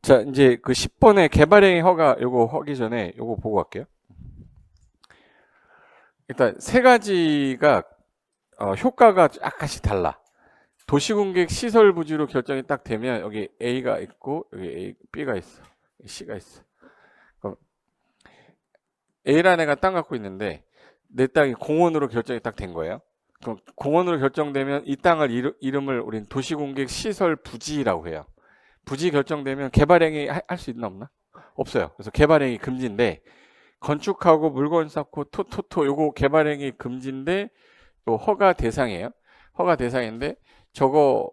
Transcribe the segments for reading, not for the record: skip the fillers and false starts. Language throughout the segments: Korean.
자, 이제 그 10번의 개발행위 허가 요거 하기 전에 요거 보고 갈게요. 일단 세 가지가 효과가 약간씩 달라. 도시공객 시설 부지로 결정이 딱 되면 여기 A가 있고 여기 A, B가 있어. C가 있어. 그럼 A라는 애가 땅 갖고 있는데 내 땅이 공원으로 결정이 딱 된 거예요. 그럼 공원으로 결정되면 이 땅을 이름을 우린 도시공객 시설 부지라고 해요. 부지 결정되면 개발행위 할 수 있나 없나? 없어요. 그래서 개발행위 금지인데 건축하고 물건 쌓고 토토토 요거 개발행위 금지인데 요 허가 대상이에요. 허가 대상인데 저거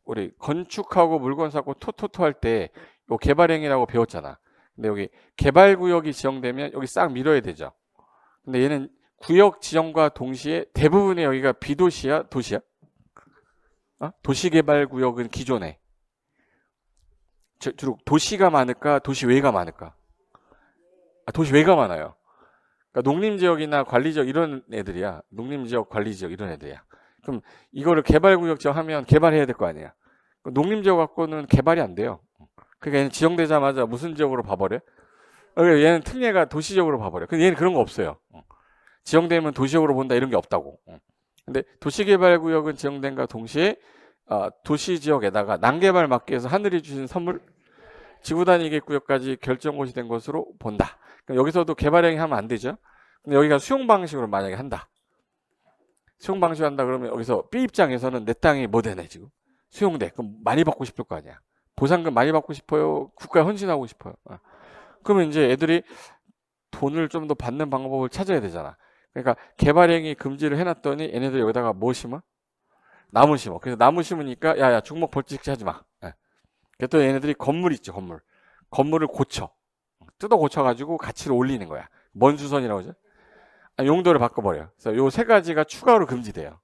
우리 건축하고 물건 쌓고 토토토 할 때 요 개발행위라고 배웠잖아. 근데 여기 개발구역이 지정되면 여기 싹 밀어야 되죠. 근데 얘는 구역 지정과 동시에 대부분의 여기가 비도시야, 도시야? 도시개발구역은 기존에 주로 도시가 많을까, 도시 외가 많을까? 도시 외가 많아요. 그러니까 농림지역이나 관리지역 이런 애들이야. 농림지역, 관리지역 이런 애들이야. 그럼 이거를 개발구역 지정하면 개발해야 될 거 아니야. 농림지역 갖고는 개발이 안 돼요. 그러니까 얘는 지정되자마자 무슨 지역으로 봐버려? 그러니까 얘는 특례가 도시적으로 봐버려. 근데 얘는 그런 거 없어요. 지정되면 도시적으로 본다 이런 게 없다고. 근데 도시개발구역은 지정된과 동시에 도시지역에다가 난개발 막기 위해서 하늘이 주신 선물 지구단위계구역까지 결정고시 된 것으로 본다. 그럼 여기서도 개발행위 하면 안 되죠. 근데 여기가 수용 방식으로 만약에 한다. 수용 방식으로 한다 그러면 여기서 B 입장에서는 내 땅이 뭐 되네 지금. 수용돼. 그럼 많이 받고 싶을 거 아니야. 보상금 많이 받고 싶어요. 국가에 헌신하고 싶어요. 그러면 이제 애들이 돈을 좀 더 받는 방법을 찾아야 되잖아. 그러니까 개발행위 금지를 해놨더니 얘네들 여기다가 뭐 심어? 나무 심어. 그래서 나무 심으니까 야야 중목 벌칙 하지 마. 또 얘네들이 건물 있죠, 건물. 건물을 고쳐. 뜯어 고쳐가지고 가치를 올리는 거야. 뭔 수선이라고 하죠? 용도를 바꿔버려. 그래서 요 세 가지가 추가로 금지돼요.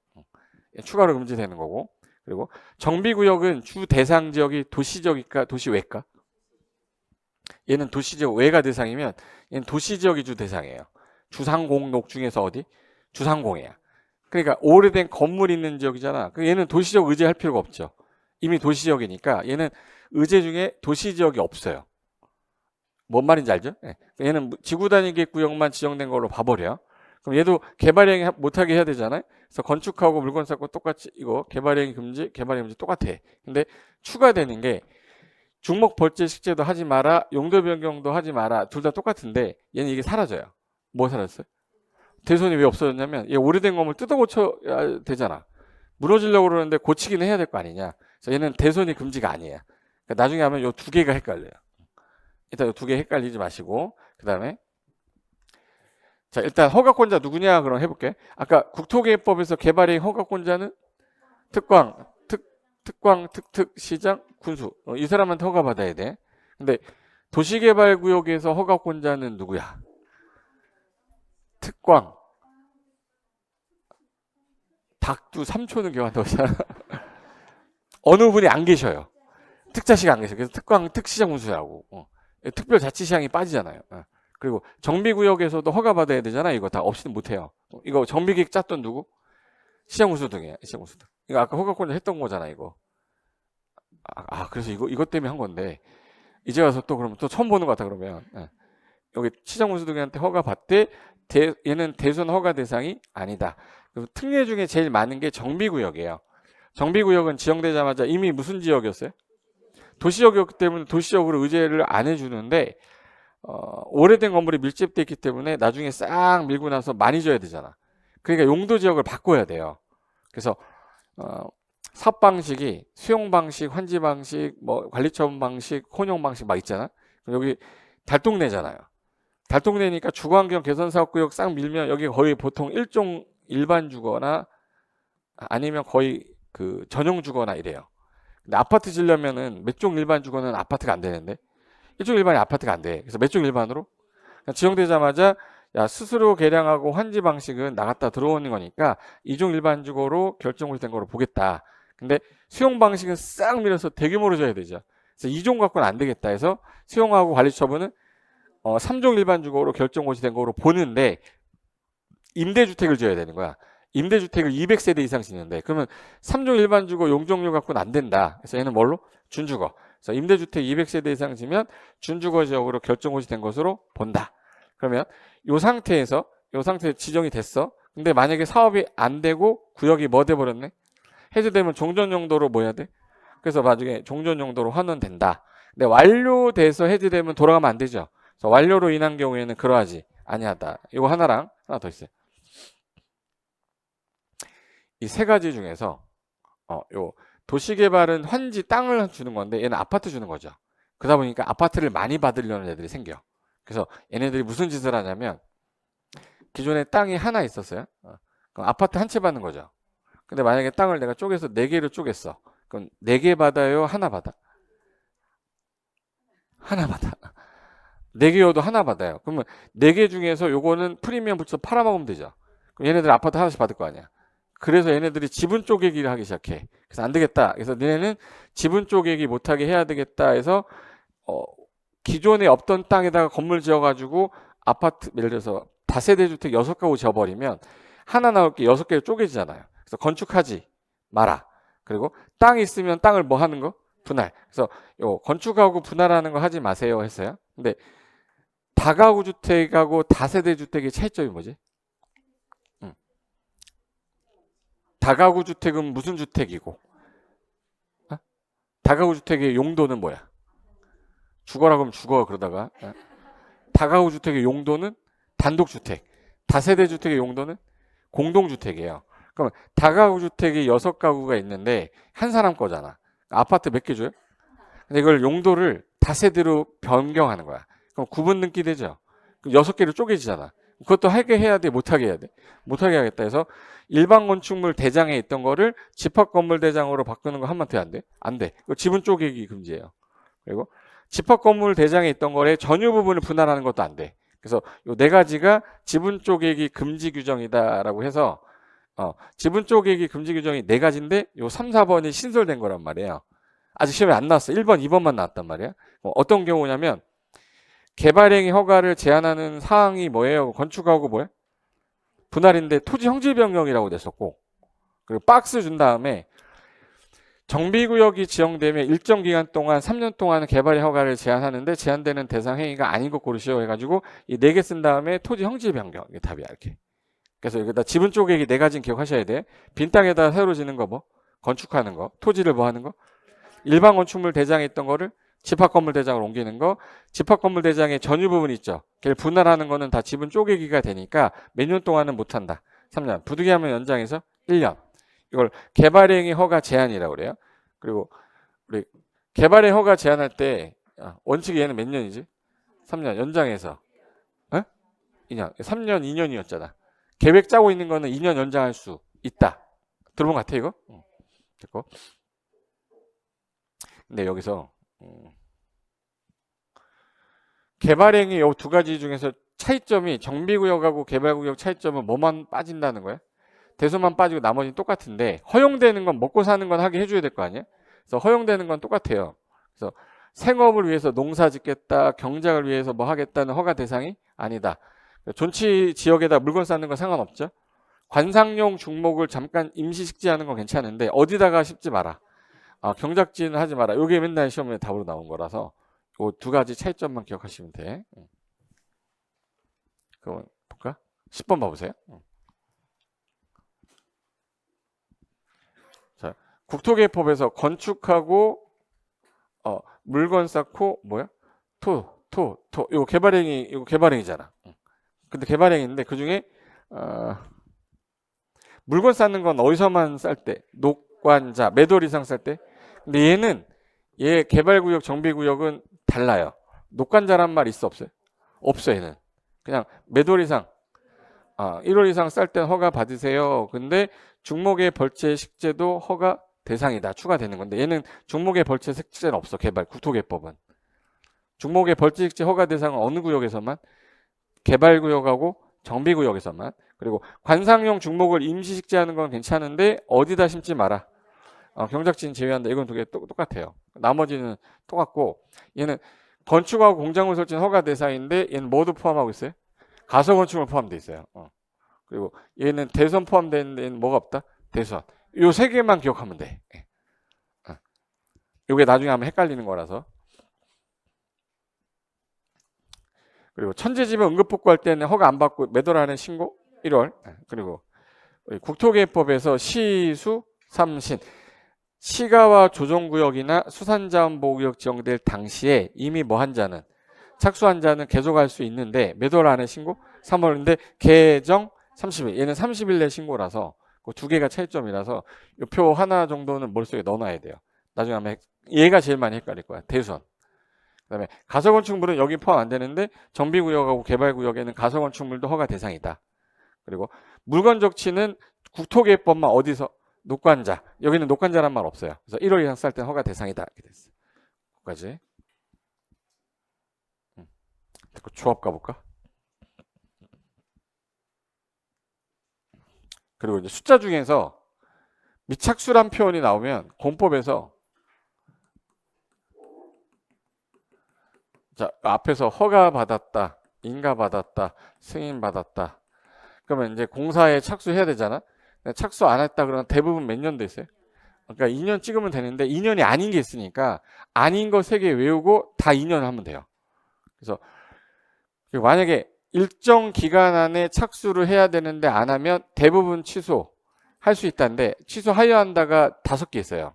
추가로 금지되는 거고. 그리고 정비구역은 주 대상 지역이 도시지역일까, 도시 외일까? 얘는 도시지역 외가 대상이면 얘는 도시지역이 주 대상이에요. 주상공록 중에서 어디? 주상공이야. 그러니까 오래된 건물 있는 지역이잖아. 얘는 도시적 의제할 필요가 없죠. 이미 도시지역이니까 얘는 의제 중에 도시지역이 없어요. 뭔 말인지 알죠? 얘는 지구단위계구역만 지정된 걸로 봐버려. 그럼 얘도 개발행위 못하게 해야 되잖아요. 그래서 건축하고 물건 쌓고 똑같이 이거 개발행위 금지, 개발행위 금지 똑같아. 근데 추가되는 게 중목 벌제 식재도 하지 마라, 용도 변경도 하지 마라. 둘 다 똑같은데 얘는 이게 사라져요. 뭐 사라졌어요? 대손이 왜 없어졌냐면 얘 오래된 건물 뜯어 고쳐야 되잖아. 무너지려고 그러는데 고치기는 해야 될 거 아니냐. 그래서 얘는 대손이 금지가 아니에요. 그러니까 나중에 하면 요 두 개가 헷갈려요. 일단 요 두 개 헷갈리지 마시고 그 다음에 자 일단 허가권자 누구냐 그럼 해볼게. 아까 국토개발법에서 개발행 허가권자는 특광, 특광, 시장, 군수 이 사람한테 허가 받아야 돼. 근데 도시개발구역에서 허가권자는 누구야? 특광. 닭도 3초는 경한다고 하잖아. 어느 분이 안 계셔요. 특자시가 안 계셔요. 그래서 특광, 특시장 군수라고. 특별자치시장이 빠지잖아요. 그리고 정비구역에서도 허가받아야 되잖아. 이거 다 없이는 못해요. 이거 정비계획 짰던 누구? 시장군수 등이에요. 시장군수 등. 이거 아까 허가권자 했던 거잖아. 이거. 그래서 이것 때문에 한 건데 이제 와서 또 그러면 또 처음 보는 것 같아 그러면. 여기 시장군수 등한테 허가받되 얘는 대손 허가 대상이 아니다. 특례 중에 제일 많은 게 정비구역이에요. 정비구역은 지정되자마자 이미 무슨 지역이었어요? 도시적이었기 때문에 도시적으로 의제를 안 해주는데 오래된 건물이 밀집되어 있기 때문에 나중에 싹 밀고 나서 많이 줘야 되잖아. 그러니까 용도 지역을 바꿔야 돼요. 그래서 사업 방식이 수용 방식, 환지 방식, 뭐 관리처분 방식, 혼용 방식 막 있잖아. 여기 달동네잖아요. 달동네니까 주거환경 개선 사업구역 싹 밀면 여기 거의 보통 일종 일반 주거나 아니면 거의 그 전용 주거나 이래요. 근데 아파트 지려면은 몇 종 일반 주거는 아파트가 안 되는데 일종 일반이 아파트가 안 돼. 그래서 몇 종 일반으로 지정되자마자 야 스스로 개량하고 환지 방식은 나갔다 들어오는 거니까 이종 일반 주거로 결정이 된 거로 보겠다. 근데 수용 방식은 싹 밀어서 대규모로 줘야 되죠. 그래서 2종 갖고는 안 되겠다 해서 수용하고 관리 처분은 3종 일반 주거로 결정고시 된 거로 보는데 임대주택을 줘야 되는 거야. 임대주택을 200세대 이상 짓는데 그러면 3종 일반 주거 용적률 갖고는 안 된다. 그래서 얘는 뭘로? 준주거. 그래서 임대주택 200세대 이상 지면 준주거 지역으로 결정고시 된 것으로 본다. 그러면 요 상태에서 지정이 됐어. 근데 만약에 사업이 안 되고 구역이 뭐 돼버렸네? 해제되면 종전 용도로 뭐 해야 돼? 그래서 나중에 종전 용도로 환원된다. 근데 완료돼서 해제되면 돌아가면 안 되죠. 그래서 완료로 인한 경우에는 그러하지 아니하다. 이거 하나랑 하나 더 있어요. 이 세 가지 중에서 요 도시개발은 환지 땅을 주는 건데 얘는 아파트 주는 거죠. 그러다 보니까 아파트를 많이 받으려는 애들이 생겨. 그래서 얘네들이 무슨 짓을 하냐면 기존에 땅이 하나 있었어요. 그럼 아파트 한 채 받는 거죠. 근데 만약에 땅을 내가 쪼개서 4개로 쪼갰어. 그럼 4개 받아요? 하나 받아? 하나 받아. 4개여도 하나 받아요. 그러면 4개 중에서 요거는 프리미엄 붙여서 팔아먹으면 되죠. 그럼 얘네들 아파트 하나씩 받을 거 아니야. 그래서 얘네들이 지분 쪼개기를 하기 시작해. 그래서 안 되겠다. 그래서 너네는 지분 쪼개기 못하게 해야 되겠다 해서 기존에 없던 땅에다가 건물 지어가지고 아파트 예를 들어서 다세대 주택 6가구 지어버리면 하나 나올 게 6개로 쪼개지잖아요. 그래서 건축하지 마라. 그리고 땅 있으면 땅을 뭐 하는 거? 분할. 그래서 요 건축하고 분할하는 거 하지 마세요 했어요. 근데 다가구 주택하고 다세대 주택의 차이점이 뭐지? 다가구 주택은 무슨 주택이고? 다가구 주택의 용도는 뭐야? 죽어라 그러면 죽어 그러다가 다가구 주택의 용도는 단독주택, 다세대 주택의 용도는 공동주택이에요. 그럼 다가구 주택이 6가구가 있는데 한 사람 거잖아. 아파트 몇 개 줘요? 근데 이걸 용도를 다세대로 변경하는 거야. 그럼 구분 등기 되죠. 그럼 6개로 쪼개지잖아. 그것도 하게 해야 돼? 못하게 해야 돼? 못하게 하겠다 해서 일반 건축물 대장에 있던 거를 집합건물 대장으로 바꾸는 거 하면 돼? 안 돼? 안 돼. 지분 쪼개기 금지예요. 그리고 집합건물 대장에 있던 거에 전유 부분을 분할하는 것도 안 돼. 그래서 요 4가지가 지분 쪼개기 금지 규정이다라고 해서 지분 쪼개기 금지 규정이 4가지인데 요 3, 4번이 신설된 거란 말이에요. 아직 시험에 안 나왔어. 1번, 2번만 나왔단 말이야. 어떤 경우냐면 개발행위 허가를 제한하는 사항이 뭐예요? 건축하고 뭐야? 분할인데 토지 형질 변경이라고 됐었고, 그리고 박스 준 다음에 정비구역이 지정되면 일정 기간 동안 3년 동안 개발의 허가를 제한하는데 제한되는 대상 행위가 아닌 것 고르시오 해가지고 이 4개 쓴 다음에 토지 형질 변경 이게 답이야 이렇게. 그래서 여기다 지분 쪼개기 4가지는 기억하셔야 돼. 빈 땅에다 새로 짓는 거 뭐? 건축하는 거, 토지를 뭐 하는 거? 일반 건축물 대장에 있던 거를 집합건물 대장으로 옮기는 거, 집합건물 대장의 전유 부분 있죠. 걔를 분할하는 거는 다 지분 쪼개기가 되니까 몇 년 동안은 못한다. 3년. 부득이하면 연장해서 1년. 이걸 개발행위 허가 제한이라고 그래요. 그리고 우리 개발행 허가 제한할 때 원칙이 얘는 몇 년이지? 3년 연장해서 2년. 3년 2년이었잖아. 계획 짜고 있는 거는 2년 연장할 수 있다. 들어본 것 같아 이거? 됐고. 근데 여기서 개발행위 요 2가지 중에서 차이점이 정비구역하고 개발구역 차이점은 뭐만 빠진다는 거야? 대소만 빠지고 나머지는 똑같은데 허용되는 건 먹고 사는 건 하게 해줘야 될 거 아니야? 그래서 허용되는 건 똑같아요. 그래서 생업을 위해서 농사 짓겠다, 경작을 위해서 뭐 하겠다는 허가 대상이 아니다. 존치 지역에다 물건 쌓는 건 상관없죠. 관상용 중목을 잠깐 임시 식지하는 건 괜찮은데 어디다가 심지 마라. 경작지는 하지 마라. 이게 맨날 시험에 답으로 나온 거라서 이 2가지 차이점만 기억하시면 돼. 그럼 볼까? 10번 봐보세요. 자, 국토개법에서 건축하고 물건 쌓고 뭐야? 이거 개발행위잖아. 근데 개발행위인데 그 중에 물건 쌓는 건 어디서만 쌀 때? 녹관자, 매돌 이상 쌀 때? 근데 얘 개발구역, 정비구역은 달라요. 녹관자란 말 있어 없어요? 없어 얘는. 그냥 매돌 이상 1월 이상 쌀 땐 허가 받으세요. 근데 중목의 벌채 식재도 허가 대상이다. 추가되는 건데 얘는 중목의 벌채 식재는 없어. 국토개법은. 중목의 벌채 식재 허가 대상은 어느 구역에서만? 개발구역하고 정비구역에서만. 그리고 관상용 중목을 임시 식재하는 건 괜찮은데 어디다 심지 마라. 경작지는 제외한다. 이건 2개 똑같아요. 나머지는 똑같고 얘는 건축하고 공작물 설치는 허가 대상인데 얘는 뭐도 포함하고 있어요? 가설건축물 포함되어 있어요. 그리고 얘는 대선 포함되어 있는데 얘는 뭐가 없다? 대선. 요 3개만 기억하면 돼. 이게 나중에 하면 헷갈리는 거라서. 그리고 천재지변 응급복구할 때는 허가 안 받고 매도라는 신고 1월. 그리고 국토개혁법에서 시수 삼신 시가와 조정구역이나 수산자원보호구역 지정될 당시에 이미 뭐 한 자는 착수한 자는 계속할 수 있는데 매도라는 신고 3월인데 개정 30일 얘는 30일 내 신고라서 그 두 개가 차이점이라서 이 표 하나 정도는 머릿속에 넣어놔야 돼요. 나중에 하면 얘가 제일 많이 헷갈릴 거야. 대수원. 그다음에 가설건축물은 여기 포함 안 되는데 정비구역하고 개발구역에는 가설건축물도 허가 대상이다. 그리고 물건적치는 국토개혁법만 어디서 녹관자 여기는 녹관자란 말 없어요. 그래서 1월 이상 쌀 때는 허가 대상이다 이렇게 됐어. 여기까지. 조합 가볼까? 그리고 이제 숫자 중에서 미착수란 표현이 나오면 공법에서 자 앞에서 허가 받았다, 인가 받았다, 승인 받았다. 그러면 이제 공사에 착수해야 되잖아. 착수 안 했다 그러면 대부분 몇 년도 있어요? 그러니까 2년 찍으면 되는데 2년이 아닌 게 있으니까 아닌 거 3개 외우고 다 2년 하면 돼요. 그래서 만약에 일정 기간 안에 착수를 해야 되는데 안 하면 대부분 취소할 수 있다는데 취소하여야 한다가 5개 있어요.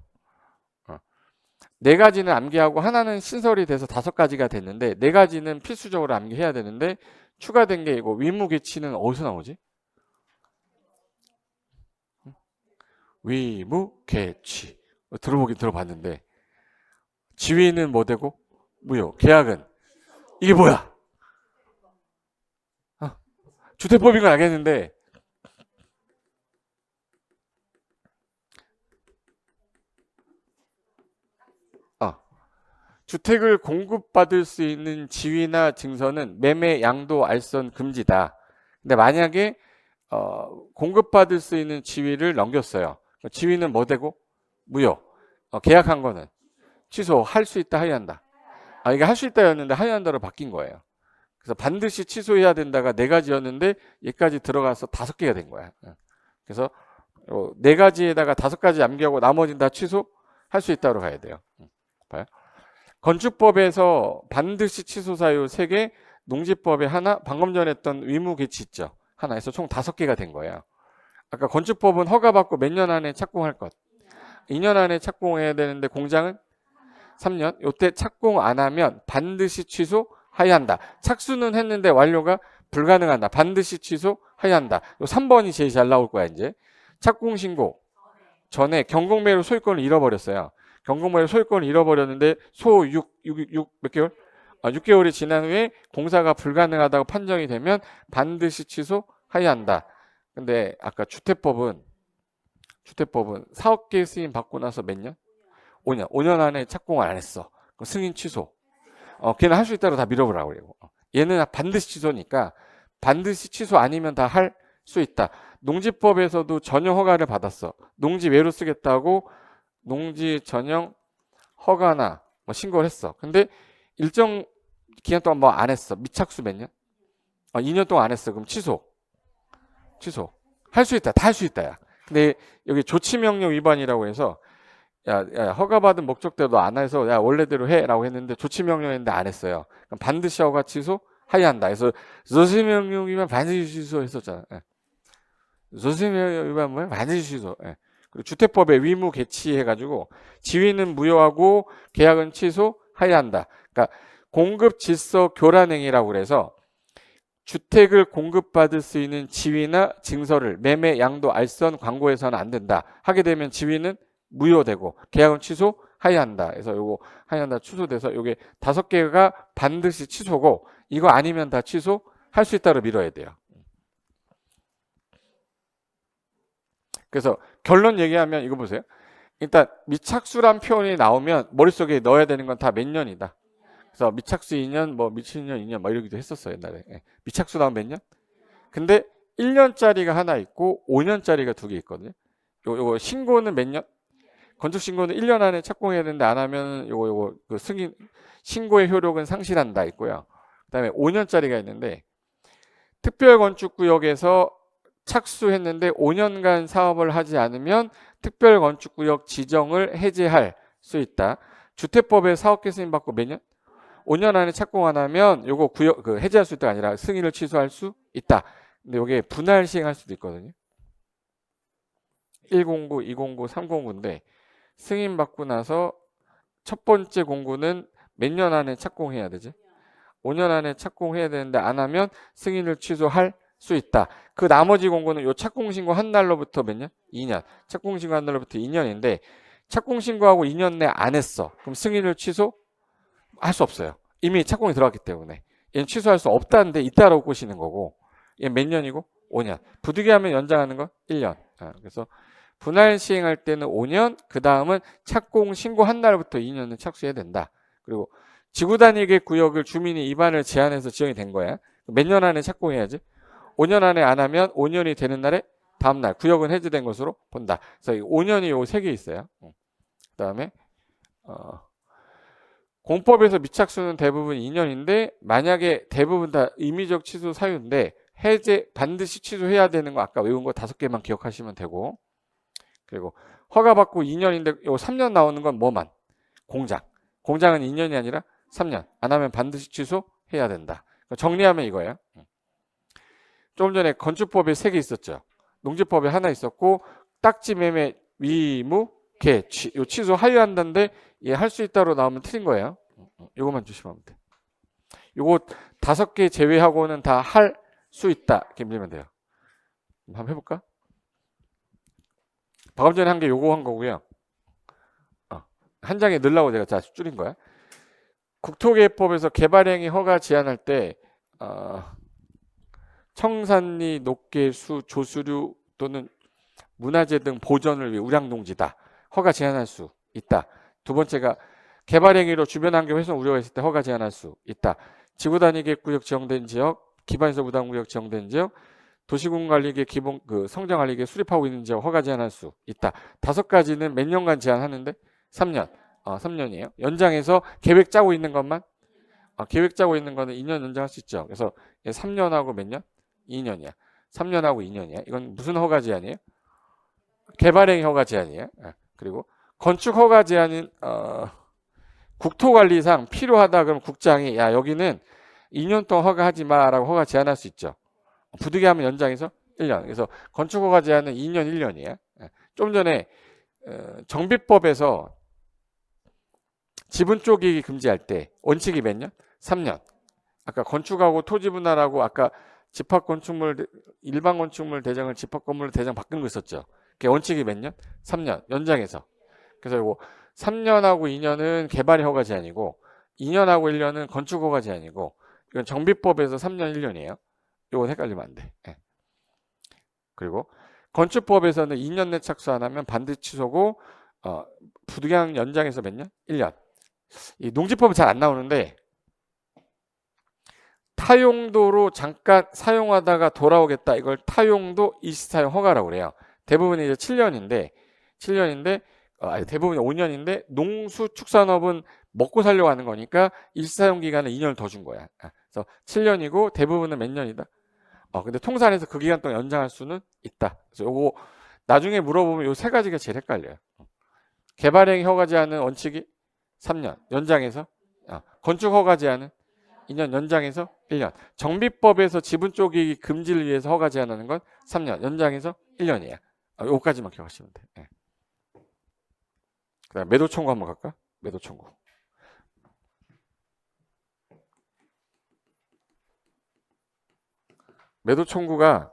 4가지는 암기하고 하나는 신설이 돼서 5가지가 됐는데 4가지는 필수적으로 암기해야 되는데 추가된 게 이거 위무개치는 어디서 나오지? 위무개치 들어보긴 들어봤는데 지위는 뭐 되고 무효 계약은 이게 뭐야? 주택법인 건 알겠는데 주택을 공급받을 수 있는 지위나 증서는 매매 양도 알선 금지다. 근데 만약에 공급받을 수 있는 지위를 넘겼어요. 지위는 뭐 되고 무효. 계약한 거는 취소할 수 있다 하여한다. 이게 할 수 있다였는데 하여한다로 바뀐 거예요. 그래서 반드시 취소해야 된다가 4가지였는데 여기까지 들어가서 5개가 된 거야. 그래서 4가지에다가 5가지 암기하고 나머지는 다 취소할 수 있다로 가야 돼요. 봐요. 건축법에서 반드시 취소 사유 3개, 농지법에 하나, 방금 전에 했던 위무개치 있죠. 하나 해서 총 5개가 된 거예요. 아까 건축법은 허가받고 몇 년 안에 착공할 것. 2년 안에 착공해야 되는데 공장은 3년. 요때 착공 안 하면 반드시 취소해야 한다. 착수는 했는데 완료가 불가능하다. 반드시 취소해야 한다. 요 3번이 제일 잘 나올 거야 이제. 착공 신고 전에 경공매로 소유권을 잃어버렸어요. 경공매로 소유권을 잃어버렸는데 소 6 몇 개월? 6개월이 지난 후에 공사가 불가능하다고 판정이 되면 반드시 취소해야 한다. 근데 아까 주택법은 사업계획 승인 받고 나서 몇 년? 5년. 5년 안에 착공을 안 했어. 그럼 승인 취소. 걔는 할 수 있다고 다 밀어보라고 그래요. 얘는 반드시 취소니까 반드시 취소 아니면 다 할 수 있다. 농지법에서도 전용 허가를 받았어. 농지 외로 쓰겠다고 농지 전용 허가나 뭐 신고를 했어. 근데 일정 기간 동안 뭐 안 했어. 미착수 몇 년? 2년 동안 안 했어. 그럼 취소. 할 수 있다. 다 할 수 있다. 야. 근데 여기 조치명령 위반이라고 해서 야, 허가받은 목적대로 안 해서 야 원래대로 해라고 했는데 조치명령했는데 안 했어요. 그럼 반드시 허가 취소해야 한다. 그래서 조치명령 위반 반드시 취소했었잖아. 조치명령 위반 뭐야? 반드시 취소. 그리고 주택법에 위무 개치해가지고 지위는 무효하고 계약은 취소해야 한다. 그러니까 공급 질서 교란행위라고 그래서 주택을 공급받을 수 있는 지위나 증서를 매매 양도 알선 광고해서는 안 된다. 하게 되면 지위는 무효되고 계약은 취소해야 한다. 그래서 요거 해야 한다 취소돼서 요게 5개가 반드시 취소고 이거 아니면 다 취소할 수 있다로 밀어야 돼요. 그래서 결론 얘기하면 이거 보세요. 일단 미착수란 표현이 나오면 머릿속에 넣어야 되는 건 다 몇 년이다. 그래서 미착수 2년, 뭐 미취년 2년 막 이러기도 했었어요 옛날에. 미착수 나오면 몇 년? 근데 1년짜리가 하나 있고 5년짜리가 2개 있거든요. 요거 신고는 몇 년? 건축 신고는 1년 안에 착공해야 되는데 안 하면 요거 그 승인 신고의 효력은 상실한다 있고요. 그다음에 5년짜리가 있는데 특별건축구역에서 착수했는데 5년간 사업을 하지 않으면 특별건축구역 지정을 해제할 수 있다. 주택법에 사업계 승인 받고 몇 년? 5년 안에 착공 안 하면 요거 해제할 수 있다가 아니라 승인을 취소할 수 있다. 근데 요게 분할 시행할 수도 있거든요. 1공구, 2공구, 3공구인데 승인 받고 나서 첫 번째 공구는 몇 년 안에 착공해야 되지? 5년 안에 착공해야 되는데 안 하면 승인을 취소할 수 있다. 그 나머지 공구는 요 착공 신고 한 날로부터 몇 년? 2년. 착공 신고 한 날로부터 2년인데 착공 신고하고 2년 내 안 했어. 그럼 승인을 취소할 수 없어요. 이미 착공이 들어갔기 때문에. 얘는 취소할 수 없다는데 있다라고 꼬시는 거고. 얘는 몇 년이고? 5년. 부득이하면 연장하는 건 1년. 그래서 분할 시행할 때는 5년, 그 다음은 착공 신고 한 날부터 2년은 착수해야 된다. 그리고 지구 단위계 구역을 주민이 입안을 제한해서 지정이 된 거야. 몇 년 안에 착공해야지? 5년 안에 안 하면 5년이 되는 날에 다음 날 구역은 해제된 것으로 본다. 그래서 5년이 요 3개 있어요. 그 다음에 공법에서 미착수는 대부분 2년인데 만약에 대부분 다 임의적 취소 사유인데 해제 반드시 취소해야 되는 거 아까 외운 거 5개만 기억하시면 되고, 그리고 허가받고 2년인데 요 3년 나오는 건 뭐만? 공장은 2년이 아니라 3년. 안 하면 반드시 취소해야 된다. 정리하면 이거예요. 좀 전에 건축법에 3개 있었죠. 농지법에 하나 있었고 딱지 매매 위무 개 요 취소 하유한다는데 얘 할 수 있다로 나오면 틀린 거예요. 요거만 주시면 돼. 요거 5개 제외하고는 다 할 수 있다 이렇게 밀면 돼요. 한번 해볼까? 방금 전에 한 게 요거 한 거고요. 한 장에 넣으려고 제가 자 줄인 거야. 국토개발법에서 개발행위 허가 제한할 때 청산리, 녹개수, 조수류 또는 문화재 등 보전을 위해 우량농지다. 허가 제한할 수 있다. 두 번째가 개발행위로 주변 환경 훼손 우려가 있을 때 허가 제한할 수 있다. 지구단위계획구역 지정된 지역, 기반시설 무단구역 지정된 지역, 도시군관리계 기본 성장관리계 수립하고 있는 지역 허가 제한할 수 있다. 5가지는 몇 년간 제한하는데 3년. 3년이에요. 연장해서 계획 짜고 있는 것만 계획 짜고 있는 거는 2년 연장할 수 있죠. 그래서 3년하고 몇 년? 2년이야. 3년하고 2년이야. 이건 무슨 허가 제한이에요? 개발행위 허가 제한이에요. 그리고 건축 허가 제한은 국토관리상 필요하다 그러면 국장이 야 여기는 2년 동안 허가하지 마라고 허가 제한할 수 있죠. 부득이하면 연장해서 1년. 그래서 건축 허가 제한은 2년 1년이에요. 좀 전에 정비법에서 지분 쪼개기 금지할 때 원칙이 몇 년? 3년. 아까 건축하고 토지 분할하고 아까 집합건축물 일반 건축물 대장을 집합건물로 대장 바꾼 거 있었죠. 그게 원칙이 몇 년? 3년. 연장해서. 그래서 이거 3년하고 2년은 개발 허가 제한이고 2년하고 1년은 건축 허가 제한이고 이건 정비법에서 3년 1년이에요. 이건 헷갈리면 안 돼. 그리고 건축법에서는 2년 내 착수 안 하면 반드시 취소고 부득이한 연장해서 몇 년? 1년. 이 농지법은 잘 안 나오는데 타용도로 잠깐 사용하다가 돌아오겠다. 이걸 타용도 일시사용 허가라고 그래요. 대부분이 이제 7년인데 대부분이 5년인데 농수축산업은 먹고 살려고 하는 거니까 일시사용 기간을 2년을 더 준 거야. 그래서 7년이고 대부분은 몇 년이다? 근데 통산에서 그 기간 동안 연장할 수는 있다. 그래서 요거 나중에 물어보면 요 3가지가 제일 헷갈려요. 개발행위 허가 제한은 원칙이 3년 연장해서 건축 허가 제한은 2년 연장해서 1년. 정비법에서 지분 쪼개기 금지를 위해서 허가 제한하는 건 3년 연장해서 1년이에요. 요까지만 기억하시면 돼. 네. 그다음 매도 청구 한번 갈까? 매도 청구. 매도 청구가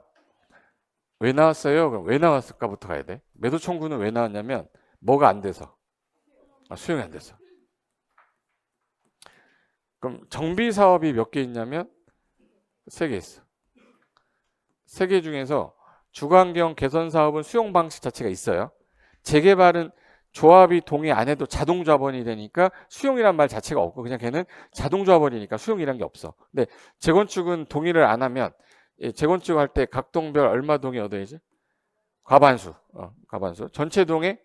왜 나왔어요? 그럼 왜 나왔을까부터 가야 돼. 매도 청구는 왜 나왔냐면 뭐가 안 돼서. 수용이 안 돼서. 그럼 정비 사업이 몇 개 있냐면 3개 있어. 3개 중에서 주거환경 개선 사업은 수용 방식 자체가 있어요. 재개발은 조합이 동의 안 해도 자동조합원이 되니까 수용이란 말 자체가 없고 그냥 걔는 자동조합원이니까 수용이란 게 없어. 근데 재건축은 동의를 안 하면 재건축 할 때 각 동별 얼마 동의 얻어야지? 과반수. 과반수. 전체 동의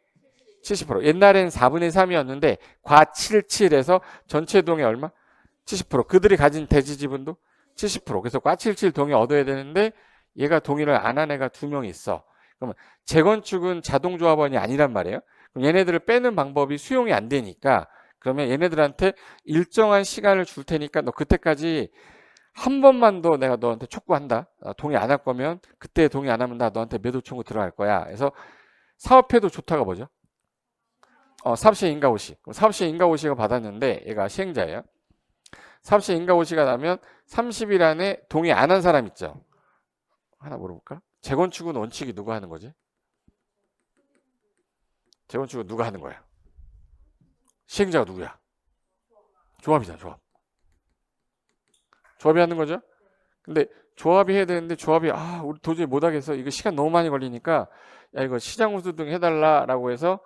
70%. 옛날엔 4분의 3이었는데 과77에서 전체 동의 얼마? 70%. 그들이 가진 대지 지분도 70%. 그래서 과77 동의 얻어야 되는데 얘가 동의를 안 한 애가 2명 있어. 그러면 재건축은 자동조합원이 아니란 말이에요. 그럼 얘네들을 빼는 방법이 수용이 안 되니까 그러면 얘네들한테 일정한 시간을 줄 테니까 너 그때까지 한 번만 더 내가 너한테 촉구한다. 동의 안 할 거면 그때 동의 안 하면 나 너한테 매도 청구 들어갈 거야. 그래서 사업해도 좋다가 뭐죠? 사업시행 인가호시. 그럼 사업시행 인가호시가 받았는데 얘가 시행자예요. 사업시행 인가호시가 나면 30일 안에 동의 안 한 사람 있죠. 하나 물어볼까? 재건축은 원칙이 누가 하는 거지? 재건축은 누가 하는 거야? 시행자가 누구야? 조합이잖아, 조합. 조합이 하는 거죠? 근데 조합이 해야 되는데 조합이 우리 도저히 못하겠어. 이거 시간 너무 많이 걸리니까 야 이거 시장 우수등 해달라라고 해서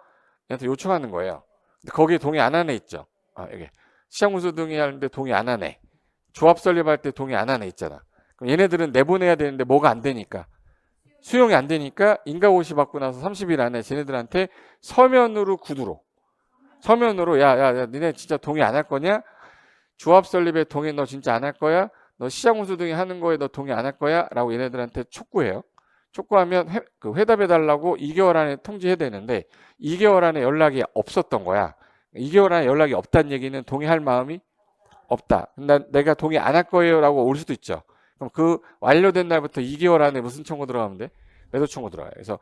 얘한테 요청하는 거예요. 근데 거기에 동의 안 하는 애 있죠. 여기 시장 우수등이 하는데 동의 안 하네. 조합 설립할 때 동의 안 하네 있잖아. 그럼 얘네들은 내보내야 되는데 뭐가 안 되니까 수용이 안 되니까 인가고시 받고 나서 30일 안에 쟤네들한테 서면으로 구두로 서면으로 야 니네 진짜 동의 안 할 거냐? 조합 설립에 동의 너 진짜 안 할 거야? 너 시장 운수 등에 하는 거에 너 동의 안 할 거야? 라고 얘네들한테 촉구해요. 촉구하면 회답해 달라고 2개월 안에 통지해야 되는데 2개월 안에 연락이 없었던 거야. 2개월 안에 연락이 없다는 얘기는 동의할 마음이 없다. 내가 동의 안 할 거예요 라고 올 수도 있죠. 그럼 그 완료된 날부터 2개월 안에 무슨 청구 들어가면 돼? 매도 청구 들어가요. 그래서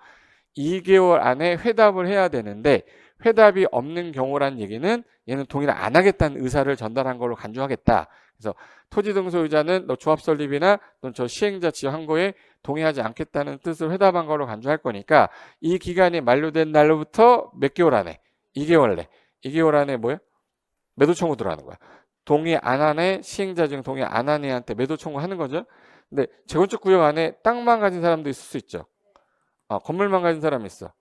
2개월 안에 회답을 해야 되는데 회답이 없는 경우란 얘기는 얘는 동의를 안 하겠다는 의사를 전달한 걸로 간주하겠다. 그래서 토지 등 소유자는 너 조합 설립이나 또는 저 시행자 지정한 거에 동의하지 않겠다는 뜻을 회답한 걸로 간주할 거니까 이 기간이 만료된 날로부터 몇 개월 안에 2개월 내 2개월 안에 뭐야? 매도 청구 들어가는 거야. 동의 안 하네 시행자 중 동의 안 한 애한테 매도 청구하는 거죠. 근데 재건축 구역 안에 땅만 가진 사람도 있을 수 있죠. 건물만 가진 사람이 있어.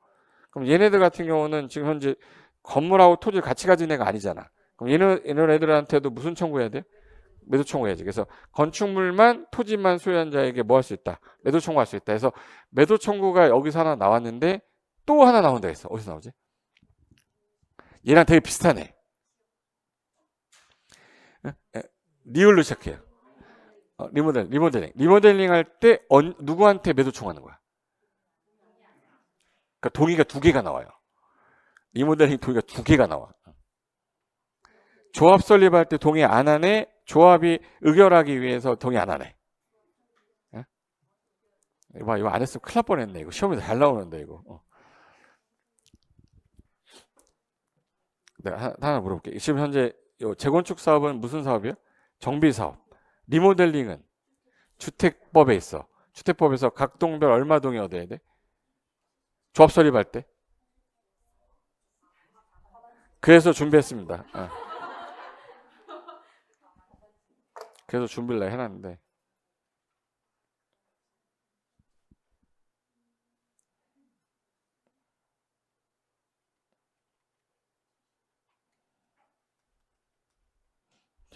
그럼 얘네들 같은 경우는 지금 현재 건물하고 토지를 같이 가진 애가 아니잖아. 그럼 얘네 애들한테도 무슨 청구해야 돼? 매도 청구해야지. 그래서 건축물만 토지만 소유한 자에게 뭐 할 수 있다? 매도 청구할 수 있다. 그래서 매도 청구가 여기서 하나 나왔는데 또 하나 나온다 했어. 어디서 나오지? 얘랑 되게 비슷하네. 리얼로 시작해요. 리모델링. 리모델링 할 때 누구한테 매도 청구하는 거야? 그러니까 동의가 두 개가 나와요. 리모델링 동의가 두 개가 나와. 조합 설립할 때 동의 안 하네. 조합이 의결하기 위해서 동의 안 하네. 이거 안 했으면 큰일 날 뻔했네. 이거 시험에서 잘 나오는데 이거. 내가 하나 물어볼게. 지금 현재 재건축 사업은 무슨 사업이야? 정비 사업. 리모델링은 주택법에 있어. 주택법에서 각 동별 얼마 동의 얻어야 돼? 조합 설립할 때. 그래서 준비했습니다. 그래서 준비를 해놨는데.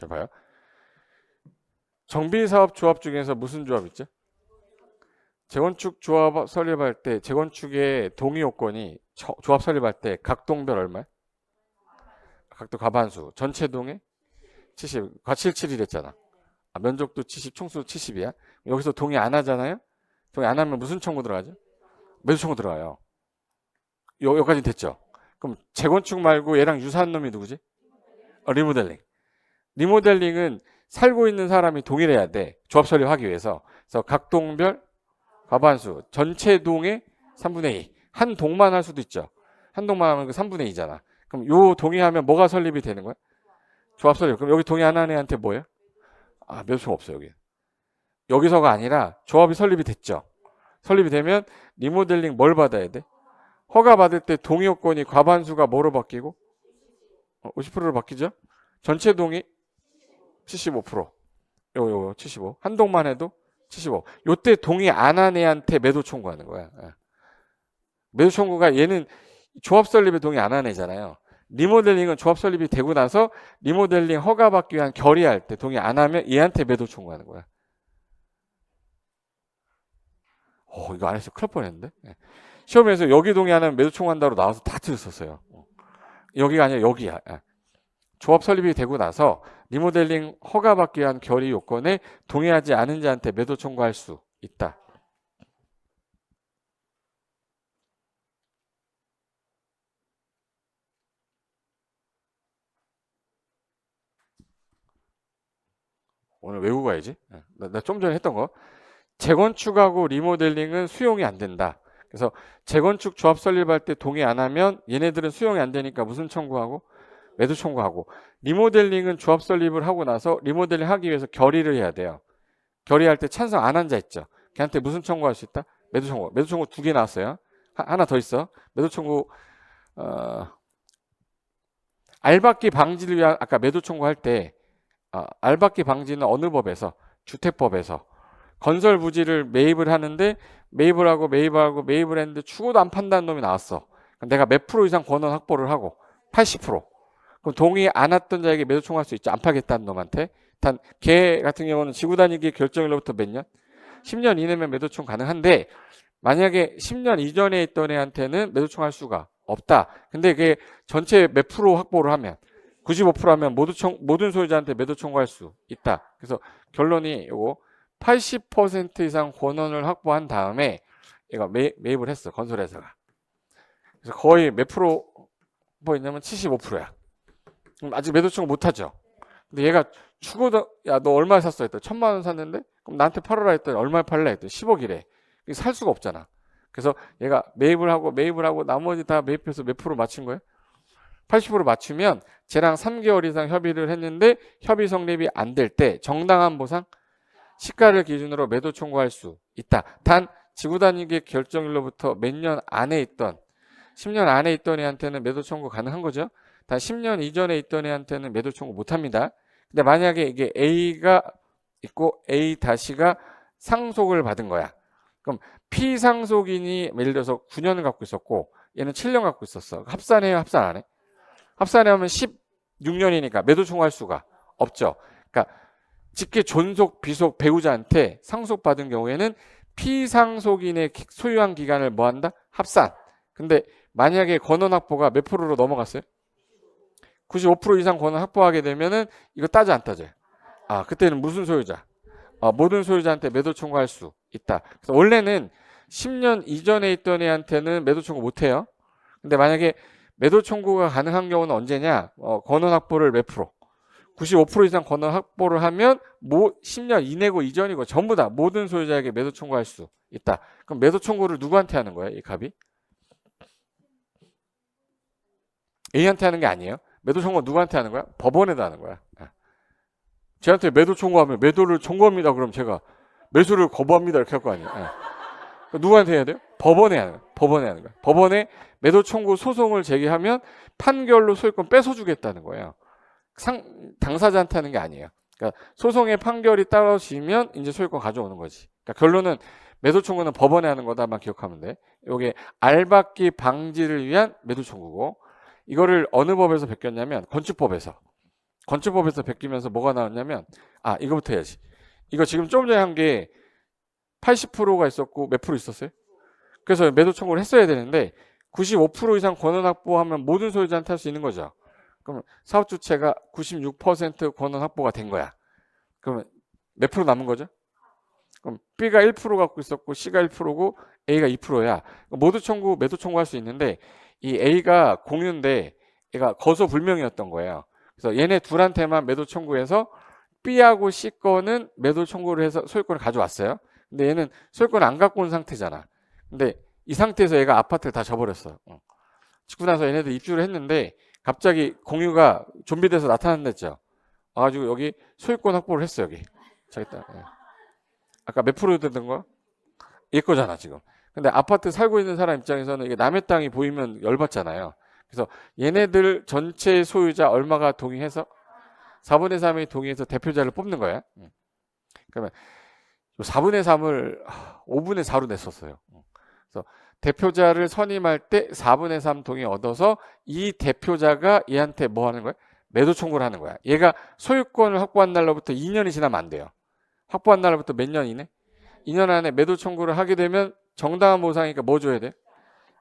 자, 봐요. 정비사업 조합 중에서 무슨 조합 있죠? 재건축 조합 설립할 때 재건축의 동의 요건이 조합 설립할 때 각 동별 얼마야? 각도 과반수. 전체 동의 70. 과실칠이 됐잖아. 면적도 70, 총수 70이야. 여기서 동의 안 하잖아요? 동의 안 하면 무슨 청구 들어가죠? 매수 청구 들어가요. 여기까지 됐죠? 그럼 재건축 말고 얘랑 유사한 놈이 누구지? 리모델링. 리모델링은 살고 있는 사람이 동의를 해야 돼. 조합 설립하기 위해서. 그래서 각 동별 과반수. 전체 동의 3분의 2. 한 동만 할 수도 있죠. 한 동만 하면 그 3분의 2잖아. 그럼 요 동의하면 뭐가 설립이 되는 거야? 조합 설립. 그럼 여기 동의 안 하는 애한테 뭐예요? 매수가 없어요, 여기. 여기서가 아니라 조합이 설립이 됐죠. 설립이 되면 리모델링 뭘 받아야 돼? 허가 받을 때 동의 요건이 과반수가 뭐로 바뀌고? 50%로 바뀌죠? 전체 동의 75%. 요 75. 한 동만 해도 75. 요때 동의 안 한 애한테 매도 청구하는 거야. 매도 청구가 얘는 조합 설립에 동의 안 한 애잖아요. 리모델링은 조합 설립이 되고 나서 리모델링 허가 받기 위한 결의할 때 동의 안 하면 얘한테 매도 청구하는 거야. 이거 안 해서 큰일 뻔했는데. 시험에서 여기 동의 안 하면 매도 청구한다고 나와서 다 틀렸었어요. 여기가 아니라 여기야. 조합 설립이 되고 나서 리모델링 허가받기 위한 결의 요건에 동의하지 않은 자한테 매도 청구할 수 있다. 오늘 외우고 가야지. 나 좀 전에 했던 거. 재건축하고 리모델링은 수용이 안 된다. 그래서 재건축 조합 설립할 때 동의 안 하면 얘네들은 수용이 안 되니까 무슨 청구하고? 매도 청구하고. 리모델링은 조합 설립을 하고 나서 리모델링 하기 위해서 결의를 해야 돼요. 결의할 때 찬성 안 한 자 있죠. 걔한테 무슨 청구할 수 있다? 매도 청구. 매도 청구 2개 나왔어요. 하나 더 있어. 매도 청구 알박기 방지를 위한 아까 매도 청구할 때 알박기 방지는 어느 법에서? 주택법에서. 건설 부지를 매입을 하는데 매입을 했는데 죽어도 안 판다는 놈이 나왔어. 내가 몇 프로 이상 권한 확보를 하고 80%. 그럼 동의 안 했던 자에게 매도 청구할 수 있죠. 안 파겠다는 놈한테. 단 걔 같은 경우는 지구 다니기 결정일로부터 몇 년? 10년 이내면 매도 청구 가능한데 만약에 10년 이전에 있던 애한테는 매도 청구할 수가 없다. 근데 그게 전체 몇 프로 확보를 하면 95% 하면 모든 소유자한테 매도 청구할 수 있다. 그래서 결론이 요거 80% 이상 권한을 확보한 다음에 얘가 매입을 했어. 건설회사가. 그래서 거의 몇 프로 있냐면 75%야. 그럼 아직 매도 청구 못 하죠. 근데 얘가 죽어도 야 너 얼마에 샀어 했더니 1,000만 원 샀는데 그럼 나한테 팔아라 했더니 얼마에 팔래 했더니 10억이래. 살 수가 없잖아. 그래서 얘가 매입을 하고 나머지 다 매입해서 몇 프로 맞춘 거예요? 80% 맞추면 쟤랑 3개월 이상 협의를 했는데 협의 성립이 안 될 때 정당한 보상 시가를 기준으로 매도 청구할 수 있다. 단 지구 다니기 결정일로부터 몇 년 안에 있던 10년 안에 있던 애한테는 매도 청구 가능한 거죠. 단 10년 이전에 있던 애한테는 매도 청구 못 합니다. 근데 만약에 이게 A가 있고 A-가 상속을 받은 거야. 그럼 피상속인이 예를 들어서 9년을 갖고 있었고 얘는 7년 갖고 있었어. 합산해요? 합산 안 해? 합산하면 16년이니까 매도 청구할 수가 없죠. 그러니까 직계 존속, 비속, 배우자한테 상속받은 경우에는 피상속인의 소유한 기간을 뭐 한다? 합산. 근데 만약에 권한 확보가 몇 프로로 넘어갔어요? 95% 이상 권한 확보하게 되면은 이거 따져 안 따져요? 그때는 무슨 소유자? 모든 소유자한테 매도 청구할 수 있다. 그래서 원래는 10년 이전에 있던 애한테는 매도 청구 못 해요. 근데 만약에 매도 청구가 가능한 경우는 언제냐? 권한 확보를 몇 프로? 95% 이상 권한 확보를 하면 10년 이내고 이전이고 전부 다 모든 소유자에게 매도 청구할 수 있다. 그럼 매도 청구를 누구한테 하는 거예요? 이 갑이? A한테 하는 게 아니에요. 매도 청구 누구한테 하는 거야? 법원에다 하는 거야. 쟤한테 매도 청구하면 매도를 청구합니다. 그럼 제가 매수를 거부합니다. 이렇게 할 거 아니에요. 누구한테 해야 돼요? 법원에 하는 거야. 법원에 하는 거야. 법원에 매도 청구 소송을 제기하면 판결로 소유권 뺏어주겠다는 거예요. 당사자한테 하는 게 아니에요. 그러니까 소송의 판결이 떨어지면 이제 소유권 가져오는 거지. 그러니까 결론은 매도 청구는 법원에 하는 거다만 기억하면 돼. 이게 알박기 방지를 위한 매도 청구고 이거를 어느 법에서 베꼈냐면 건축법에서 베끼면서 뭐가 나왔냐면 이거부터 해야지. 이거 지금 좀 전에 한 게 80%가 있었고 몇 프로 있었어요? 그래서 매도 청구를 했어야 되는데 95% 이상 권한 확보하면 모든 소유자한테 할 수 있는 거죠. 그러면 사업 주체가 96% 권한 확보가 된 거야. 그러면 몇 프로 남은 거죠? 그럼 B가 1% 갖고 있었고 C가 1%고 A가 2%야. 모두 청구, 매도 청구할 수 있는데 이 A가 공유인데 얘가 거소불명이었던 거예요. 그래서 얘네 둘한테만 매도 청구해서 B하고 C 거는 매도 청구를 해서 소유권을 가져왔어요. 근데 얘는 소유권을 안 갖고 온 상태잖아. 근데 이 상태에서 얘가 아파트를 다 져버렸어. 짓고 나서 얘네들 입주를 했는데 갑자기 공유가 좀비돼서 나타난댔죠. 와가지고 여기 소유권 확보를 했어 여기. 자기다. 아까 몇 프로 되던 거? 얘 거잖아 지금. 근데 아파트 살고 있는 사람 입장에서는 이게 남의 땅이 보이면 열받잖아요. 그래서 얘네들 전체 소유자 얼마가 동의해서 4분의 3이 동의해서 대표자를 뽑는 거야. 그러면 4분의 3을 5분의 4로 냈었어요. 그래서 대표자를 선임할 때 4분의 3 동의 얻어서 이 대표자가 얘한테 뭐 하는 거야? 매도 청구를 하는 거야. 얘가 소유권을 확보한 날로부터 2년이 지나면 안 돼요. 확보한 날로부터 몇 년 이내? 2년 안에 매도 청구를 하게 되면 정당한 보상이니까 뭐 줘야 돼?